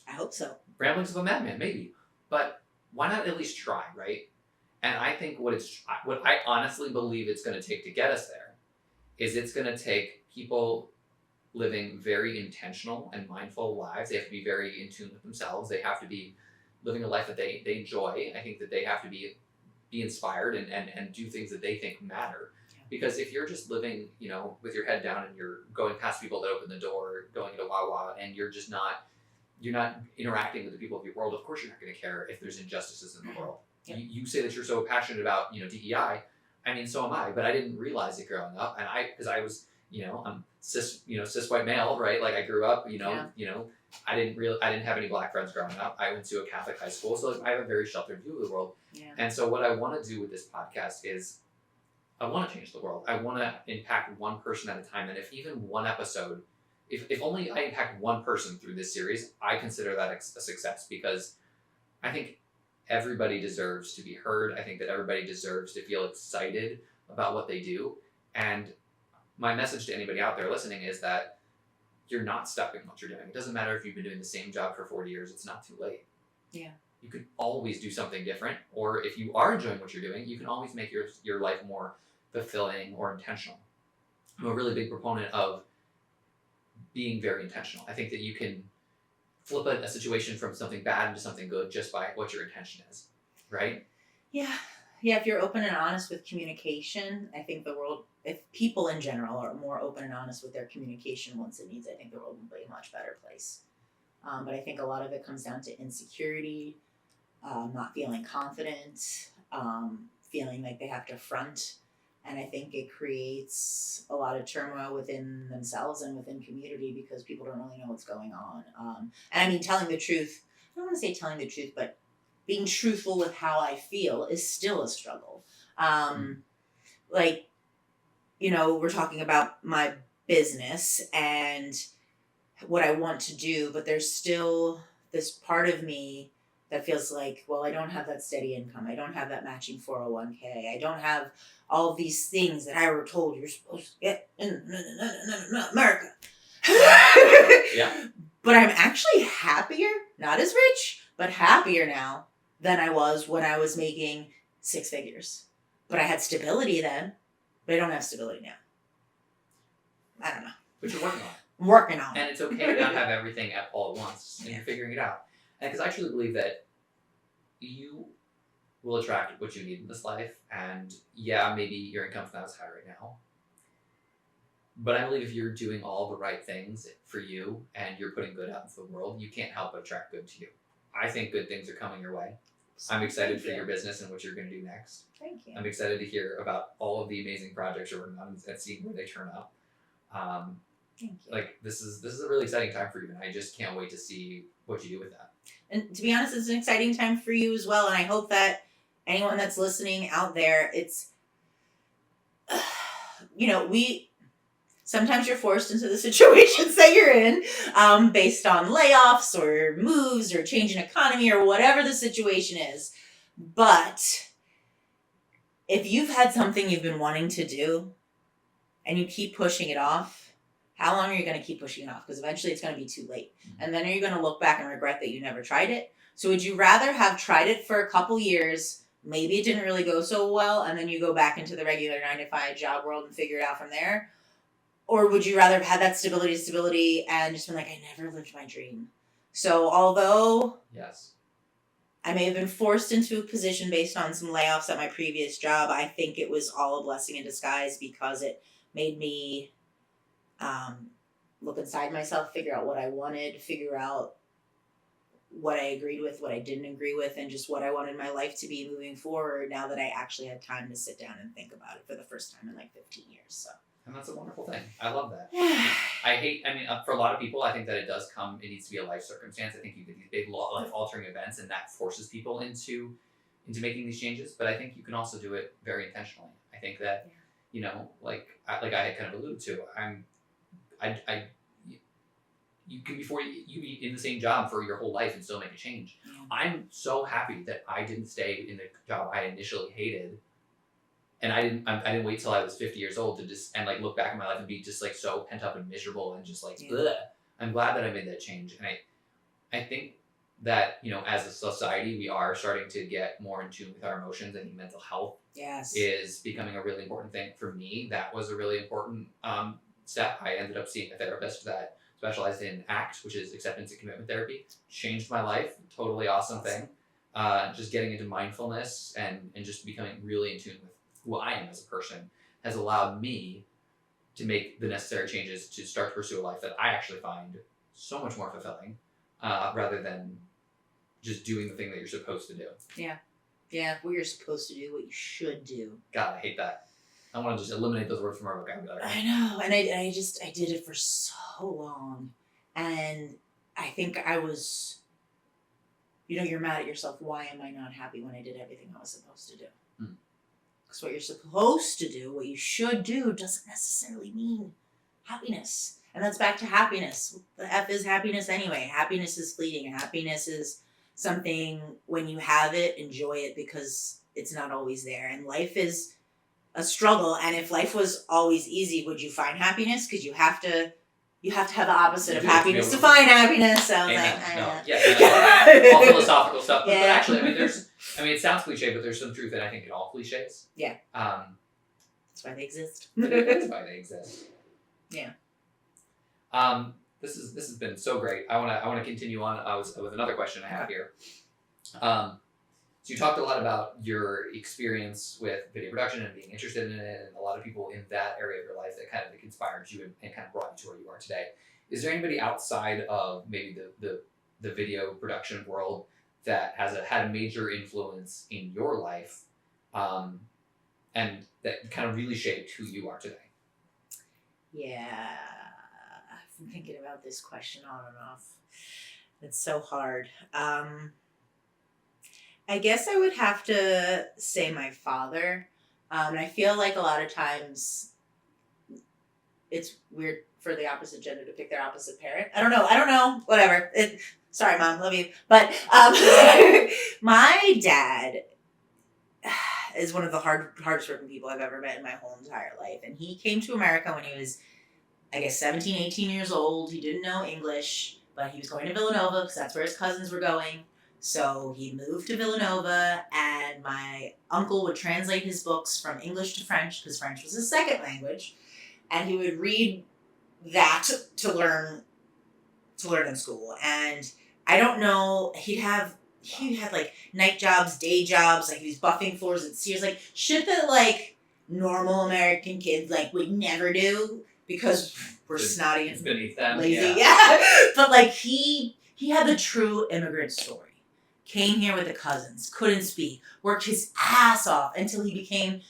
I hope so. Ramblings of a madman, maybe. But why not at least try, right? And I think what I honestly believe it's going to take to get us there is it's going to take people living very intentional and mindful lives. They have to be very in tune with themselves. They have to be living a life that they enjoy. I think that they have to be inspired and do things that they think matter. Because if you're just living, you know, with your head down and you're going past people that open the door, going into Wawa, and you're not interacting with the people of your world, of course you're not going to care if there's injustices in the world. Yeah. You say that you're so passionate about, you know, DEI. I mean, so am I, but I didn't realize it growing up. And because I was, you know, I'm cis white male, right? Like I grew up, you know, I didn't have any black friends growing up. I went to a Catholic high school, so I have a very sheltered view of the world. Yeah. And so what I want to do with this podcast is I want to change the world. I want to impact one person at a time. And if even one episode, if only I impact one person through this series, I consider that a success, because I think everybody deserves to be heard. I think that everybody deserves to feel excited about what they do. And my message to anybody out there listening is that you're not stuck in what you're doing. It doesn't matter if you've been doing the same job for 40 years, it's not too late. Yeah. You could always do something different. Or if you are enjoying what you're doing, you can always make your life more fulfilling or intentional. I'm a really big proponent of being very intentional. I think that you can flip a situation from something bad into something good just by what your intention is, right? Yeah. If you're open and honest with communication, I think the world, if people in general are more open and honest with their communication once it needs, I think the world will be a much better place. But I think a lot of it comes down to insecurity, not feeling confident, feeling like they have to front. And I think it creates a lot of turmoil within themselves and within community because people don't really know what's going on. And I mean, telling the truth, I don't want to say telling the truth, but being truthful with how I feel is still a struggle. Like, we're talking about my business and what I want to do, but there's still this part of me that feels like, well, I don't have that steady income. I don't have that matching 401k. I don't have all of these things that I were told you're supposed to get in America. Yeah. But I'm actually happier, not as rich, but happier now than I was when I was making 6 figures. But I had stability then, but I don't have stability now. I don't know. But you're working on it. I'm working on it. And it's okay to not have everything all at once, and you're figuring it out. And because I truly believe that you will attract what you need in this life. And yeah, maybe your income's not as high right now. But I believe if you're doing all the right things for you and you're putting good out into the world, you can't help but attract good to you. I think good things are coming your way. I'm excited for your business and what you're going to do next. Thank you. I'm excited to hear about all of the amazing projects you're working on and seeing where they turn up. Thank you. Like this is a really exciting time for you, and I just can't wait to see what you do with that. And to be honest, it's an exciting time for you as well. And I hope that anyone that's listening out there, it's, sometimes you're forced into the situations that you're in based on layoffs or moves or change in economy or whatever the situation is. But if you've had something you've been wanting to do and you keep pushing it off, how long are you going to keep pushing it off? Because eventually it's going to be too late. Mm-hmm. And then are you going to look back and regret that you never tried it? So would you rather have tried it for a couple years, maybe it didn't really go so well, and then you go back into the regular 9-to-5 job world and figure it out from there? Or would you rather have had that stability and just been like, I never lived my dream? So although yes, I may have been forced into a position based on some layoffs at my previous job, I think it was all a blessing in disguise because it made me look inside myself, figure out what I wanted, figure out what I agreed with, what I didn't agree with, and just what I wanted my life to be moving forward now that I actually had time to sit down and think about it for the first time in like 15 years. So. And that's a wonderful thing. I love that. For a lot of people, I think that it needs to be a life circumstance. I think you get these big life altering events and that forces people into making these changes. But I think you can also do it very intentionally. I think that, like I had kind of alluded to, you can be in the same job for your whole life and still make a change. Yeah. I'm so happy that I didn't stay in the job I initially hated, and I didn't wait till I was 50 years old to just look back at my life and be just like so pent up and miserable and just like bleh. I'm glad that I made that change, and I think that as a society we are starting to get more in tune with our emotions, and mental health is becoming a really important thing for me. That was a really important step. I ended up seeing a therapist that specialized in ACT, which is acceptance and commitment therapy. Changed my life. Totally awesome thing. Just getting into mindfulness and just becoming really in tune with who I am as a person has allowed me to make the necessary changes to start to pursue a life that I actually find so much more fulfilling, rather than just doing the thing that you're supposed to do. Yeah, what you're supposed to do, what you should do. God, I hate that. I want to just eliminate those words from our vocabulary. I know, and I did it for so long, and I think I was, you're mad at yourself. Why am I not happy when I did everything I was supposed to do? Because what you're supposed to do, what you should do, doesn't necessarily mean happiness. And that's back to happiness. What the F is happiness anyway? Happiness is fleeting. Happiness is something, when you have it, enjoy it, because it's not always there. And life is a struggle. And if life was always easy, would you find happiness? Because you have to have the opposite of happiness to find happiness. So I was all philosophical stuff. But actually, it sounds cliche, but there's some truth in, I think, in all cliches. Yeah. That's why they exist. That's why they exist. Yeah. This has been so great. I wanna continue on with another question I have here. So you talked a lot about your experience with video production and being interested in it, and a lot of people in that area of your life that kind of inspired you and kind of brought you to where you are today. Is there anybody outside of maybe the video production world that had a major influence in your life, and that kind of really shaped who you are today? Yeah, I've been thinking about this question on and off. It's so hard. I guess I would have to say my father. And I feel like a lot of times it's weird for the opposite gender to pick their opposite parent. I don't know. Whatever. Sorry, Mom. Love you. But my dad is one of the hardest working people I've ever met in my whole entire life. And he came to America when he was, I guess, 17, 18 years old. He didn't know English, but he was going to Villanova because that's where his cousins were going. So he moved to Villanova, and my uncle would translate his books from English to French, because French was his second language, and he would read that to learn in school. And I don't know, he had like night jobs, day jobs, like he was buffing floors at Sears, like shit that like normal American kids like would never do because we're snotty and beneath them, lazy. Yeah. But like he had the true immigrant story. Came here with the cousins, couldn't speak, worked his ass off until he became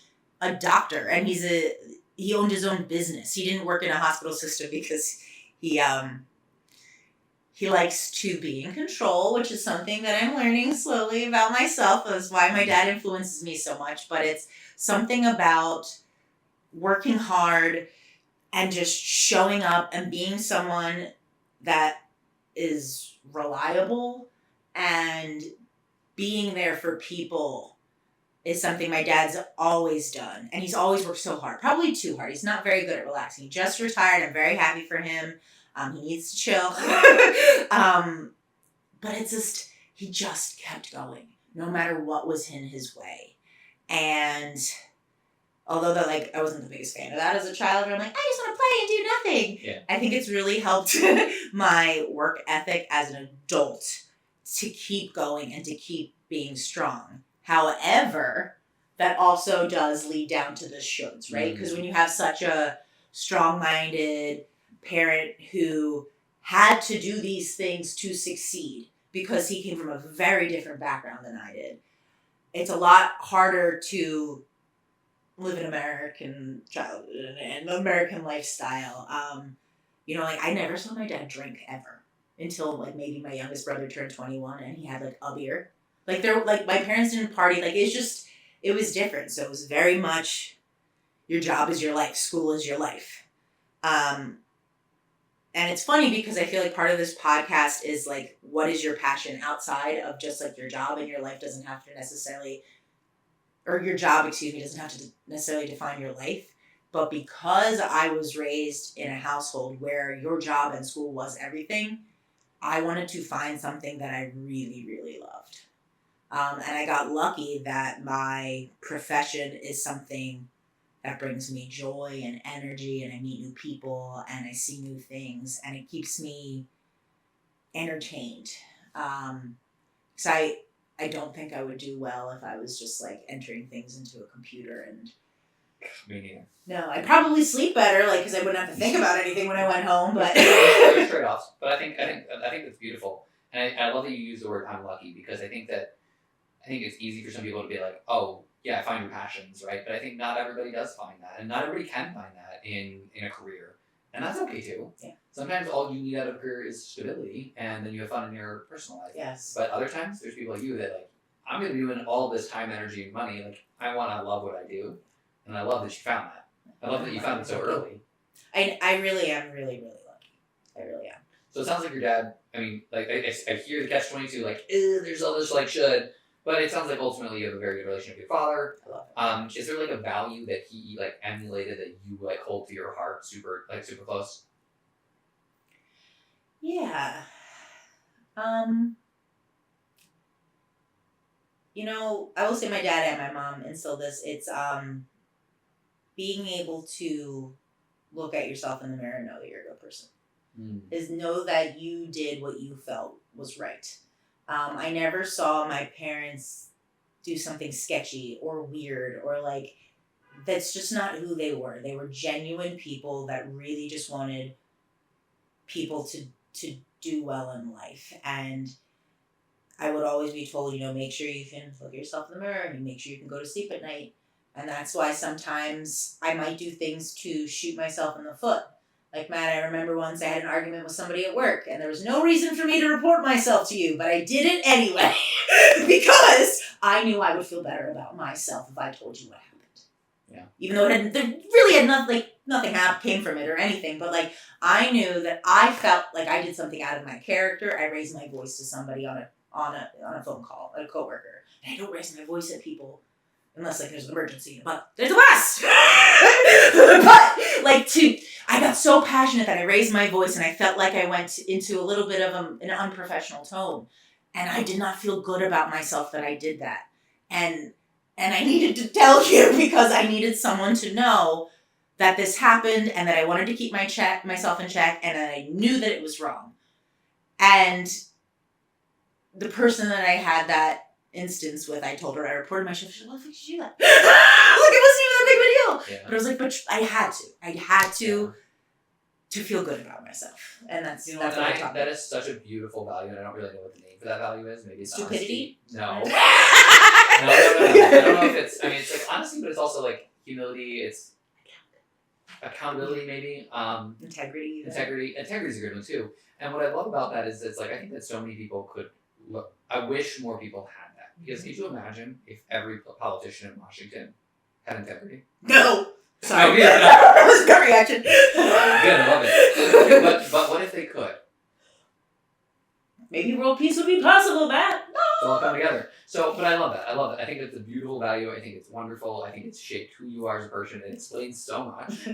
a doctor, and he owned his own business. He didn't work in a hospital system because he likes to be in control, which is something that I'm learning slowly about myself. That's why my dad influences me so much. But it's something about working hard and just showing up and being someone that is reliable, and being there for people is something my dad's always done. And he's always worked so hard, probably too hard. He's not very good at relaxing. He just retired. I'm very happy for him. He needs to chill. But it's just, he just kept going no matter what was in his way. And although I wasn't the biggest fan of that as a child, where I'm like, I just want to play and do nothing. Yeah. I think it's really helped my work ethic as an adult to keep going and to keep being strong. However, that also does lead down to the shoulds, right? Because when you have such a strong-minded parent who had to do these things to succeed because he came from a very different background than I did, it's a lot harder to live an American childhood and American lifestyle. I never saw my dad drink ever. Until like maybe my youngest brother turned 21 and he had like a beer. Like my parents didn't party. Like it was different. So it was very much your job is your life. School is your life. And it's funny because I feel like part of this podcast is like, what is your passion outside of just like your job, and your life doesn't have to necessarily, or your job, doesn't have to necessarily define your life. But because I was raised in a household where your job and school was everything, I wanted to find something that I really, really loved. And I got lucky that my profession is something that brings me joy and energy, and I meet new people and I see new things, and it keeps me entertained. Because I don't think I would do well if I was just like entering things into a computer and... Me neither. No, I'd probably sleep better, like, because I wouldn't have to think about anything when I went home. But there's trade-offs. But I think that's beautiful, and I love that you use the word "I'm lucky," because I think it's easy for some people to be like, "Oh, yeah, find your passions," right? But I think not everybody does find that, and not everybody can find that in a career, and that's okay too. Yeah. Sometimes all you need out of a career is stability, and then you have fun in your personal life. Yes. But other times, there's people like you that like, I'm going to be doing all this time, energy, and money. Like, I love what I do. And I love that you found that. I love that you found it so early. I really am really, really lucky. I really am. So it sounds like your dad, I mean, like, I hear the catch-22, like, there's all this, like, should. But it sounds like ultimately you have a very good relationship with your father. I love it. Is there, like, a value that he, like, emulated that you, like, hold to your heart super close? Yeah. You know, I will say my dad and my mom instilled this. It's being able to look at yourself in the mirror and know that you're a good person. Is know that you did what you felt was right. I never saw my parents do something sketchy or weird or like, that's just not who they were. They were genuine people that really just wanted people to do well in life. And I would always be told, you know, make sure you can look at yourself in the mirror and make sure you can go to sleep at night. And that's why sometimes I might do things to shoot myself in the foot. Like, Matt, I remember once I had an argument with somebody at work, and there was no reason for me to report myself to you, but I did it anyway because I knew I would feel better about myself if I told you what happened. Yeah. Even though there really had nothing came from it or anything, but like I knew that I felt like I did something out of my character. I raised my voice to somebody on a phone call, a coworker. And I don't raise my voice at people unless like there's an emergency, but there's a bus. But like I got so passionate that I raised my voice and I felt like I went into a little bit of an unprofessional tone. And I did not feel good about myself that I did that. And I needed to tell you because I needed someone to know that this happened and that I wanted to keep myself in check and that I knew that it was wrong. And the person that I had that instance with, I told her, I reported my shift. She's like, "What the fuck did you do that?" Like, it wasn't even that big of a deal. Yeah. But I was like, but I had to feel good about myself. And that's what I taught. That is such a beautiful value, and I don't really know what the name for that value is. Maybe it's stupidity? Honesty. No. No. I don't know if it's, I mean, it's like honesty, but it's also like humility. It's accountability, maybe. Integrity. Integrity is a good one too. And what I love about that is it's like, I think that so many people could look, I wish more people had that. Because could you imagine if every politician in Washington had integrity? No! Sorry. Oh, yeah, no. That was a gut reaction. Good, I love it. But what if they could? Maybe world peace would be possible, Matt. It's all come together. So, but I love that. I think it's a beautiful value. I think it's wonderful. I think it's shaped who you are as a person. It explains so much.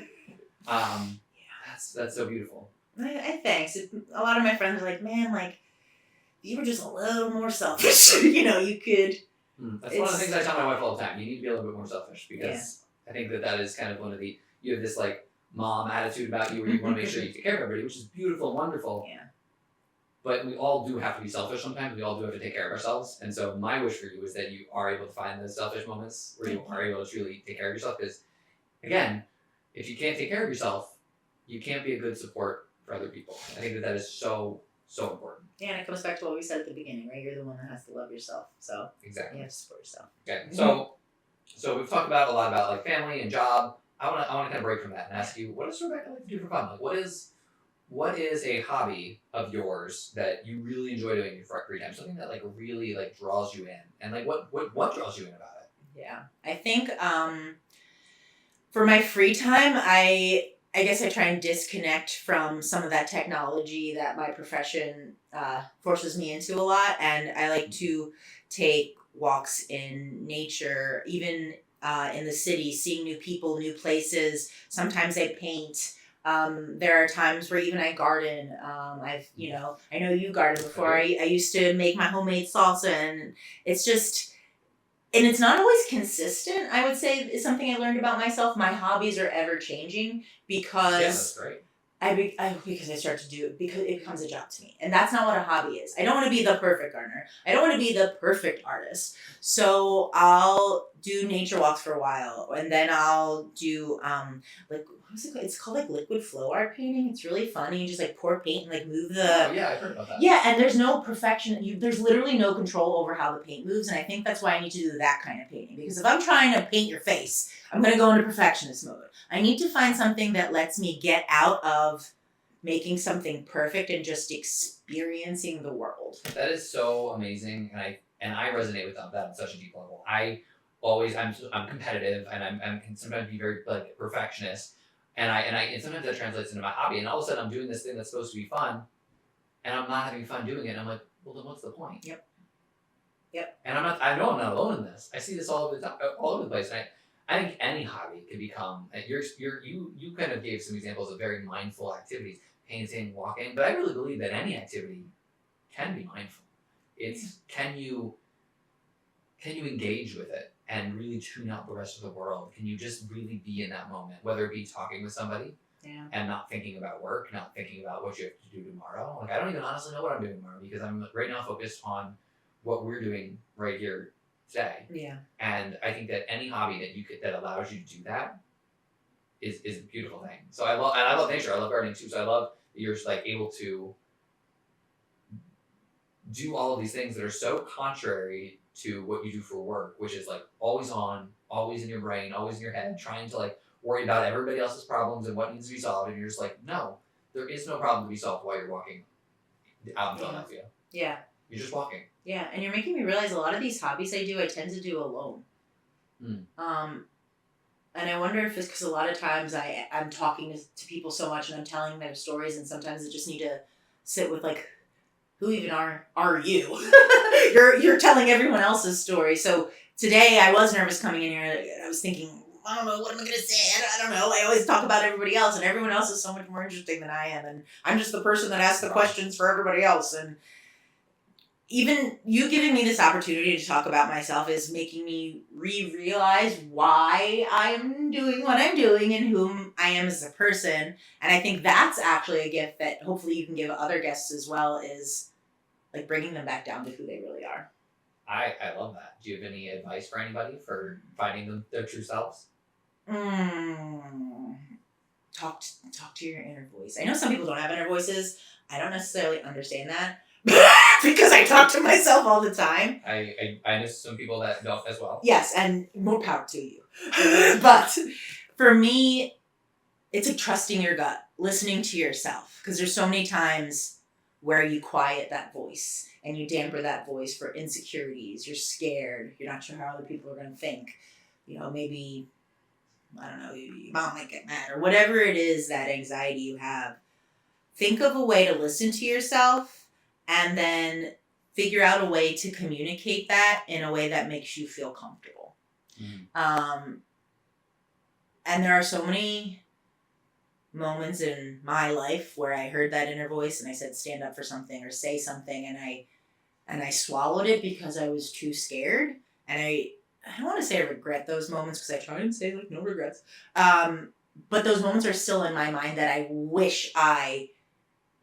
That's so beautiful. I thanks. A lot of my friends are like, man, like, you were just a little more selfish. You know, you could. That's one of the things I tell my wife all the time. You need to be a little bit more selfish because I think that is kind of one of the, you have this like mom attitude about you where you want to make sure you take care of everybody, which is beautiful and wonderful. Yeah. But we all do have to be selfish sometimes. We all do have to take care of ourselves. And so my wish for you is that you are able to find those selfish moments where you are able to truly take care of yourself. Because, again, if you can't take care of yourself, you can't be a good support for other people. I think that is so, so important. Yeah, and it comes back to what we said at the beginning, right? You're the one that has to love yourself. So exactly. You have to support yourself. Okay. So we've talked about a lot about like family and job. I want to kind of break from that and ask you, what does Rebecca like to do for fun? Like, what is a hobby of yours that you really enjoy doing in your free time? Something that like really like draws you in, and like what draws you in about it? Yeah, I think for my free time, I guess I try and disconnect from some of that technology that my profession forces me into a lot, and I like to take walks in nature, even in the city, seeing new people, new places. Sometimes I paint. There are times where even I garden. I know you garden before. I used to make my homemade salsa, and it's just, and it's not always consistent. I would say is something I learned about myself. My hobbies are ever changing because that's great. Because I start to do it because it becomes a job to me, and that's not what a hobby is. I don't want to be the perfect gardener. I don't want to be the perfect artist. So I'll do nature walks for a while, and then I'll do like what's it called? It's called like liquid flow art painting. It's really funny. You just like pour paint and like move the. Oh yeah, I've heard about that. Yeah, and there's no perfection. There's literally no control over how the paint moves, and I think that's why I need to do that kind of painting. Because if I'm trying to paint your face, I'm gonna go into perfectionist mode. I need to find something that lets me get out of making something perfect and just experiencing the world. That is so amazing, and I resonate with that on such a deep level. I'm competitive, and I can sometimes be very like perfectionist, and sometimes that translates into my hobby, and all of a sudden I'm doing this thing that's supposed to be fun, and I'm not having fun doing it. And I'm like, well, then what's the point? Yep. And I know I'm not alone in this. I see this all over the place. And I think any hobby can become. You kind of gave some examples of very mindful activities, painting, walking, but I really believe that any activity can be mindful. It's can you engage with it and really tune out the rest of the world? Can you just really be in that moment, whether it be talking with somebody and not thinking about work, not thinking about what you have to do tomorrow? Like I don't even honestly know what I'm doing tomorrow because I'm right now focused on what we're doing right here today. Yeah. And I think that any hobby that allows you to do that is a beautiful thing. So I love nature. I love gardening too. So I love that you're like able to do all of these things that are so contrary to what you do for work, which is like always on, always in your brain, always in your head, trying to like worry about everybody else's problems and what needs to be solved. And you're just like, no, there is no problem to be solved while you're walking out in Philadelphia. Yeah. You're just walking. Yeah, and you're making me realize a lot of these hobbies I tend to do alone. And I wonder if it's because a lot of times I'm talking to people so much and I'm telling their stories, and sometimes I just need to sit with like, who even are you? You're telling everyone else's story. So today I was nervous coming in here. I was thinking, I don't know, what am I going to say? I don't know. I always talk about everybody else, and everyone else is so much more interesting than I am. And I'm just the person that asks the questions for everybody else. And even you giving me this opportunity to talk about myself is making me realize why I'm doing what I'm doing and whom I am as a person. And I think that's actually a gift that hopefully you can give other guests as well, is like bringing them back down to who they really are. I love that. Do you have any advice for anybody for finding their true selves? Talk to your inner voice. I know some people don't have inner voices. I don't necessarily understand that. Because I talk to myself all the time. I know some people that don't as well. Yes, and more power to you. But for me, it's like trusting your gut, listening to yourself. Because there's so many times where you quiet that voice and you damper that voice for insecurities. You're scared. You're not sure how other people are going to think. You know, maybe, I don't know, your mom might get mad or whatever it is, that anxiety you have. Think of a way to listen to yourself and then figure out a way to communicate that in a way that makes you feel comfortable. And there are so many moments in my life where I heard that inner voice and I said, stand up for something or say something. And I swallowed it because I was too scared. And I don't want to say I regret those moments because I try and say like no regrets. But those moments are still in my mind that I wish I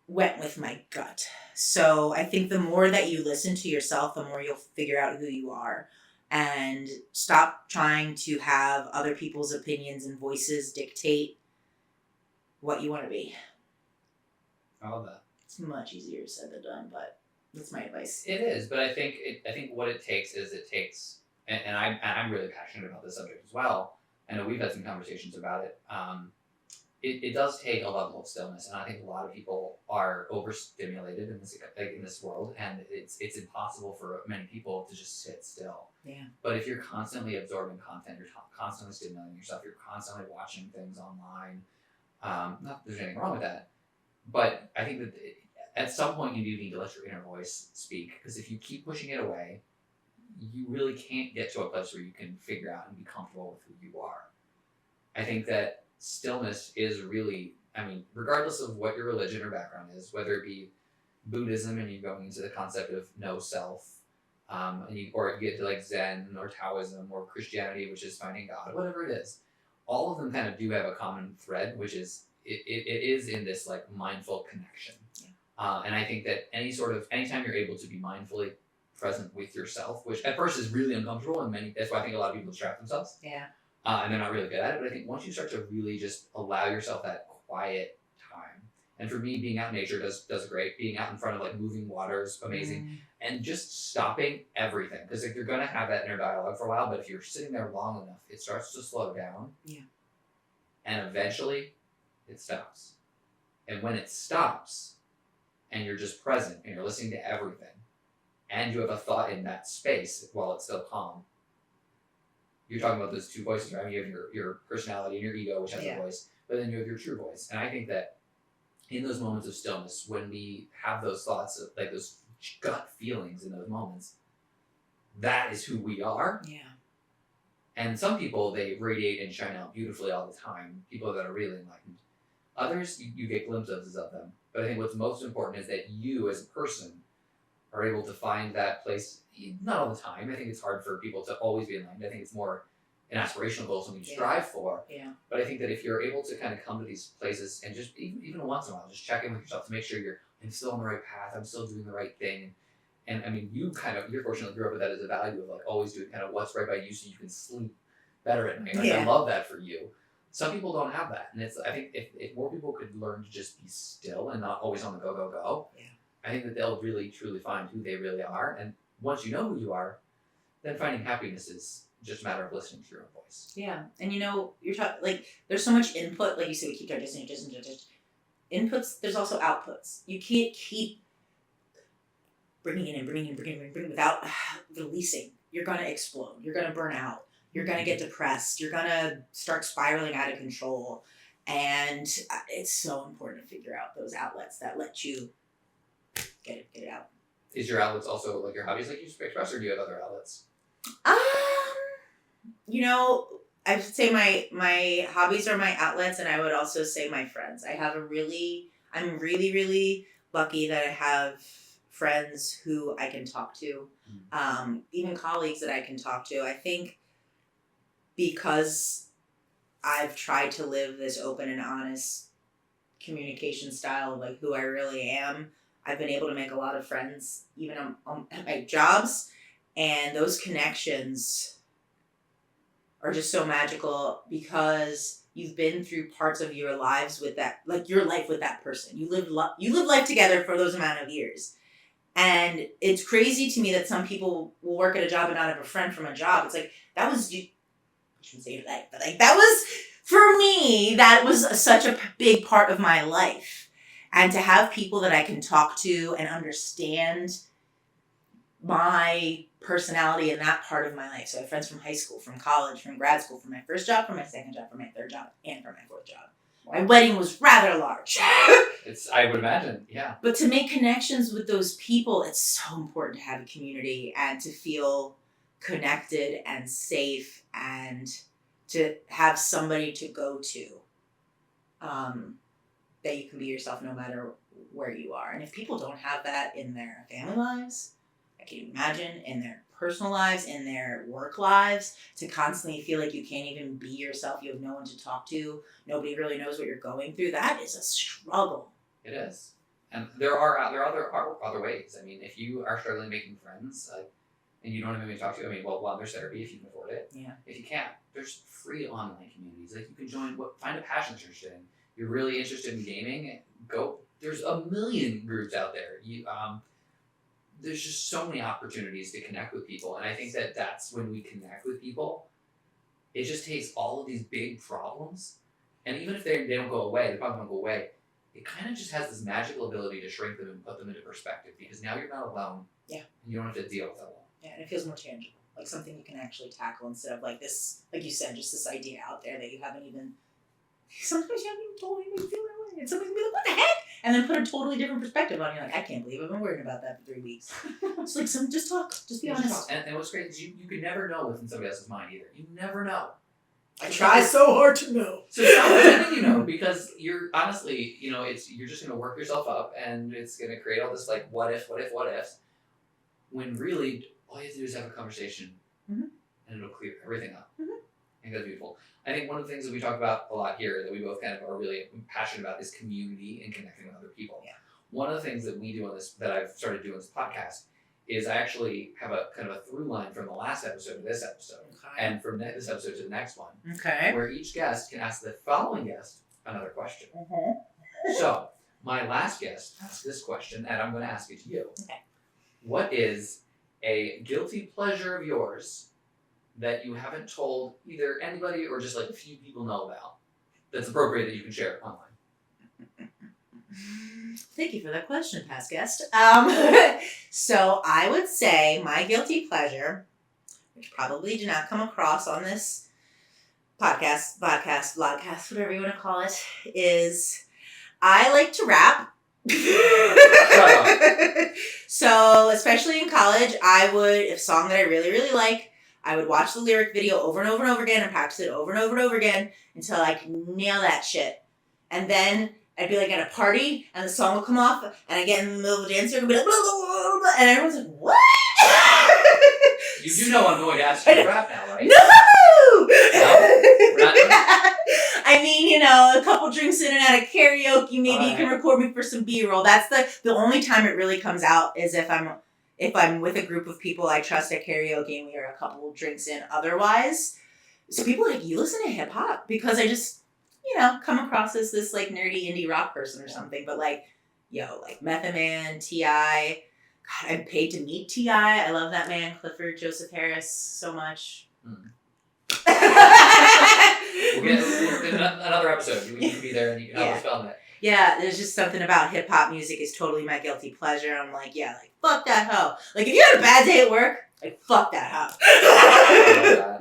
went with my gut. So I think the more that you listen to yourself, the more you'll figure out who you are, and stop trying to have other people's opinions and voices dictate what you want to be. I love that. It's much easier said than done, but that's my advice. It is, but I think what it takes, and I'm really passionate about this subject as well. I know we've had some conversations about it. It does take a level of stillness, and I think a lot of people are overstimulated in this world, and it's impossible for many people to just sit still. Yeah. But if you're constantly absorbing content, you're constantly stimulating yourself, you're constantly watching things online. Not that there's anything wrong with that, but I think that at some point you do need to let your inner voice speak, because if you keep pushing it away, you really can't get to a place where you can figure out and be comfortable with who you are. I think that stillness is really, regardless of what your religion or background is, whether it be Buddhism and you're going into the concept of no self, or you get to like Zen or Taoism, or Christianity, which is finding God, whatever it is, all of them kind of do have a common thread, which is it is in this like mindful connection. Yeah. And I think that anytime you're able to be mindfully present with yourself, which at first is really uncomfortable, and that's why I think a lot of people distract themselves. Yeah. And they're not really good at it. But I think once you start to really just allow yourself that quiet time, and for me, being out in nature does great. Being out in front of like moving water is amazing, and just stopping everything, because like, you're gonna have that inner dialogue for a while. But if you're sitting there long enough, it starts to slow down. Yeah. And eventually, it stops. And when it stops, and you're just present and you're listening to everything, and you have a thought in that space while it's still calm. You're talking about those two voices, right? You have your personality and your ego, which has a voice, but then you have your true voice. And I think that in those moments of stillness, when we have those thoughts, of, like those gut feelings in those moments, that is who we are. Yeah. And some people, they radiate and shine out beautifully all the time. People that are really enlightened. Others, you get glimpses of them. But I think what's most important is that you as a person are able to find that place, not all the time. I think it's hard for people to always be enlightened. I think it's more an aspirational goal, something you strive for. Yeah. But I think that if you're able to kind of come to these places and just, even once in a while, just check in with yourself to make sure I'm still on the right path, I'm still doing the right thing. And I mean, you're fortunately grew up with that as a value of like always doing kind of what's right by you so you can sleep better at night. Like, I love that for you. Some people don't have that. And I think if more people could learn to just be still and not always on the go, I think that they'll really, truly find who they really are. And once you know who you are, then finding happiness is just a matter of listening to your own voice. Yeah. And you're talking, like, there's so much input. Like you said, we keep digesting inputs. There's also outputs. You can't keep bringing in without releasing. You're going to explode. You're going to burn out. You're going to get depressed. You're going to start spiraling out of control. And it's so important to figure out those outlets that let you get it out. Is your outlets also like your hobbies, like you expressed, or do you have other outlets? I would say my hobbies are my outlets, and I would also say my friends. I'm really, really lucky that I have friends who I can talk to, even colleagues that I can talk to. I think because I've tried to live this open and honest communication style of like who I really am, I've been able to make a lot of friends, even at my jobs, and those connections are just so magical because you've been through parts of your lives with that, like your life with that person. You live life together for those amount of years. And it's crazy to me that some people will work at a job and not have a friend from a job. It's like, that was, I shouldn't say that, but like that was, for me, that was such a big part of my life. And to have people that I can talk to and understand my personality in that part of my life. So I have friends from high school, from college, from grad school, from my first job, from my second job, from my third job, and from my fourth job. Wow. My wedding was rather large. I would imagine, yeah. But to make connections with those people, it's so important to have a community and to feel connected and safe and to have somebody to go to. That you can be yourself no matter where you are. And if people don't have that in their family lives, I can imagine in their personal lives, in their work lives, to constantly feel like you can't even be yourself, you have no one to talk to, nobody really knows what you're going through, that is a struggle. It is. And there are other ways. I mean, if you are struggling making friends, and you don't have anybody to talk to, one, there's therapy if you can afford it. Yeah. If you can't, there's free online communities. Like, you can join, find a passion that you're interested in. You're really interested in gaming, go. There's a million groups out there. There's just so many opportunities to connect with people. And I think that that's when we connect with people, it just takes all of these big problems. And even if they don't go away, the problem don't go away, it kind of just has this magical ability to shrink them and put them into perspective, because now you're not alone. Yeah. You don't have to deal with it alone. Yeah, and it feels more tangible. Like something you can actually tackle instead of like this, like you said, just this idea out there that you haven't even, sometimes you haven't even told anybody feel that way. And somebody's gonna be like, what the heck? And then put a totally different perspective on it. You're like, I can't believe I've been worrying about that for 3 weeks. It's like, just talk. Just be honest. And what's great is you could never know what's in somebody else's mind either. You never know. I try so hard to know. So stop pretending you know, because you're honestly, you're just gonna work yourself up, and it's gonna create all this like what ifs, when really all you have to do is have a conversation, and it'll clear everything up. I think that's beautiful. I think one of the things that we talk about a lot here that we both kind of are really passionate about is community and connecting with other people. Yeah. One of the things that we do on this, that I've started doing this podcast, is I actually have a kind of a through line from the last episode to this episode, and from this episode to the next one, where each guest can ask the following guest another question. So my last guest asked this question, and I'm going to ask it to you. Okay. What is a guilty pleasure of yours that you haven't told either anybody or just like a few people know about, that's appropriate that you can share online? Thank you for that question, past guest. So I would say my guilty pleasure, which probably did not come across on this podcast, whatever you want to call it, is I like to rap. So, especially in college, I would, if a song that I really, really like, I would watch the lyric video over and over and over again and practice it over and over and over again until I could nail that shit. And then I'd be like at a party and the song would come off and I get in the middle of the dance and be like, blah, blah, blah, blah, and everyone's like, what? You do know I'm going to ask you to rap now, right? No! We're not doing it? I mean, you know, a couple drinks in and out of karaoke, maybe All you can right. record me for some B-roll. That's the only time it really comes out is if I'm with a group of people I trust at karaoke and we are a couple drinks in. Otherwise, so people are like, you listen to hip hop? Because I just, you know, come across as this like nerdy indie rock person or something. But like, like Method Man, T.I. God, I'm paid to meet T.I. I love that man, Clifford Joseph Harris, so much. We'll get in another episode. You can be there and you can help us film it. Yeah, there's just something about hip hop music is totally my guilty pleasure. I'm like, yeah, like fuck that hoe. Like if you had a bad day at work, like fuck that hoe.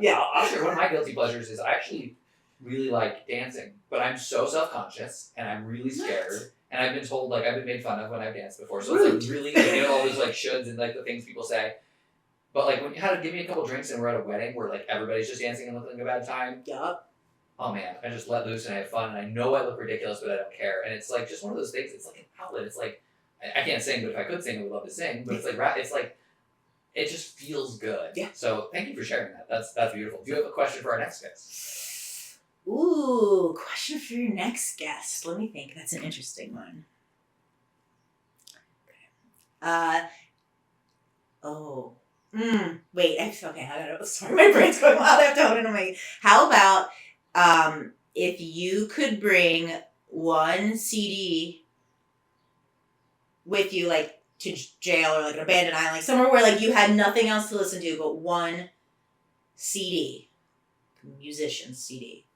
Yeah. I'll share one of my guilty pleasures is I actually really like dancing, but I'm so self-conscious and I'm really scared. And I've been told, like, I've been made fun of when I've danced before. So it's like really, all those like shoulds and like the things people say. But like when you had to give me a couple drinks and we're at a wedding where like everybody's just dancing and looking a bad time. Yup. Oh man, I just let loose and I have fun and I know I look ridiculous, but I don't care. And it's like just one of those things. It's like an outlet. It's like I can't sing, but if I could sing, I would love to sing. But it's like rap. It's like it just feels good. Yeah. So thank you for sharing that. That's beautiful. Do you have a question for our next guest? Ooh, question for your next guest. Let me think. That's an interesting one. Wait. Okay. I don't know. Sorry, my brain's going wild. I have to hold it on my. How about if you could bring one CD with you, like to jail or like an abandoned island, like somewhere where like you had nothing else to listen to but one CD, musician's CD.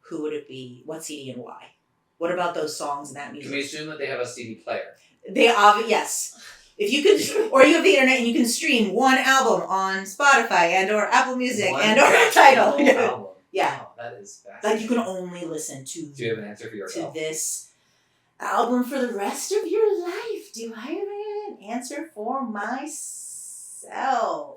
Who would it be? What CD and why? What about those songs and that music? Can we assume that they have a CD player? Yes. If you could, or you have the internet and you can stream one album on Spotify and or Apple Music One and or Tidal. album. Yeah. Wow, that is fascinating. Like you can only listen to. Do you have an answer for yourself? To this album for the rest of your life. Do I have an answer for myself?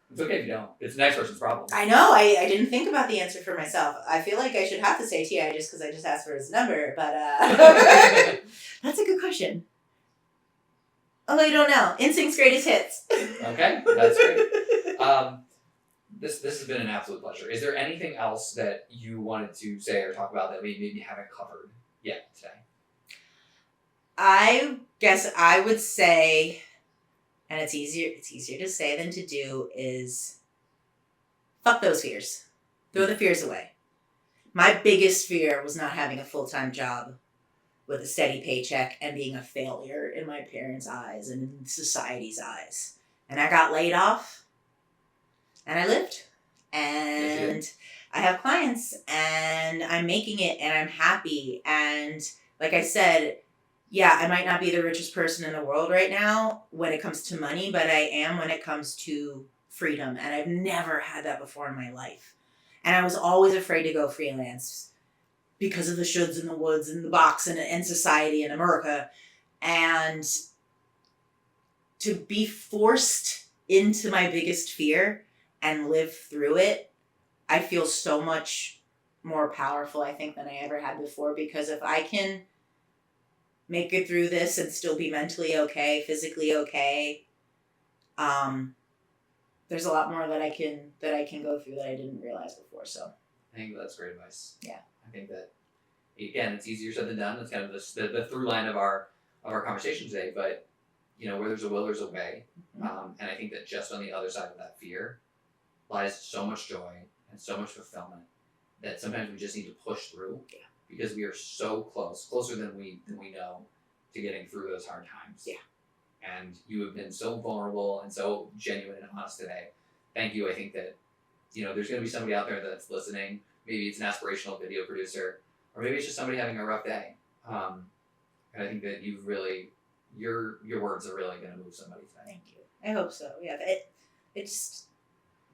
It's okay if you don't. It's the next person's problem. I know. I didn't think about the answer for myself. I feel like I should have to say T.I. just because I just asked for his number, but that's a good question. Although you don't know. NSYNC's greatest hits. Okay, that's great. This has been an absolute pleasure. Is there anything else that you wanted to say or talk about that we maybe haven't covered yet today? I guess I would say, and it's easier to say than to do, is fuck those fears. Throw the fears away. My biggest fear was not having a full-time job with a steady paycheck and being a failure in my parents' eyes and in society's eyes. And I got laid off and I lived and I have clients and I'm making it and I'm happy. And like I said, yeah, I might not be the richest person in the world right now when it comes to money, but I am when it comes to freedom. And I've never had that before in my life. And I was always afraid to go freelance because of the shoulds and the woulds and the box and society in America. And to be forced into my biggest fear and live through it, I feel so much more powerful, I think, than I ever had before. Because if I can make it through this and still be mentally okay, physically okay, there's a lot more that I can go through that I didn't realize before. So I think that's great advice. Yeah. I think that, again, it's easier said than done. It's kind of the through line of our conversation today. But, where there's a will, there's a way. Mm-hmm. And I think that just on the other side of that fear lies so much joy and so much fulfillment that sometimes we just need to push through. Yeah. Because we are so closer than we know to getting through those hard times. Yeah. And you have been so vulnerable and so genuine and honest today. Thank you. I think that, there's going to be somebody out there that's listening. Maybe it's an aspirational video producer, or maybe it's just somebody having a rough day. I And I think that you've really, your words are really going to move somebody tonight. Thank you. I hope so. Yeah. It's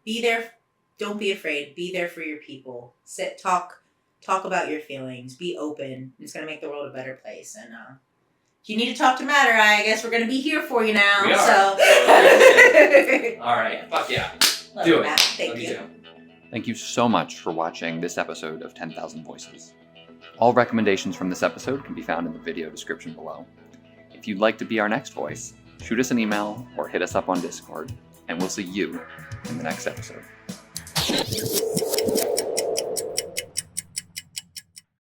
be there. Don't be afraid. Be there for your people. Sit, talk about your feelings. Be open. It's going to make the world a better place. And if you need to talk to Matt or I guess we're going to be here for you now. We are. So. All right. Fuck yeah. Love Do you, it. Matt. Thank Love you. too. Thank you so much for watching this episode of 10,000 Voices. All recommendations from this episode can be found in the video description below. If you'd like to be our next voice, shoot us an email or hit us up on Discord, and we'll see you in the next episode.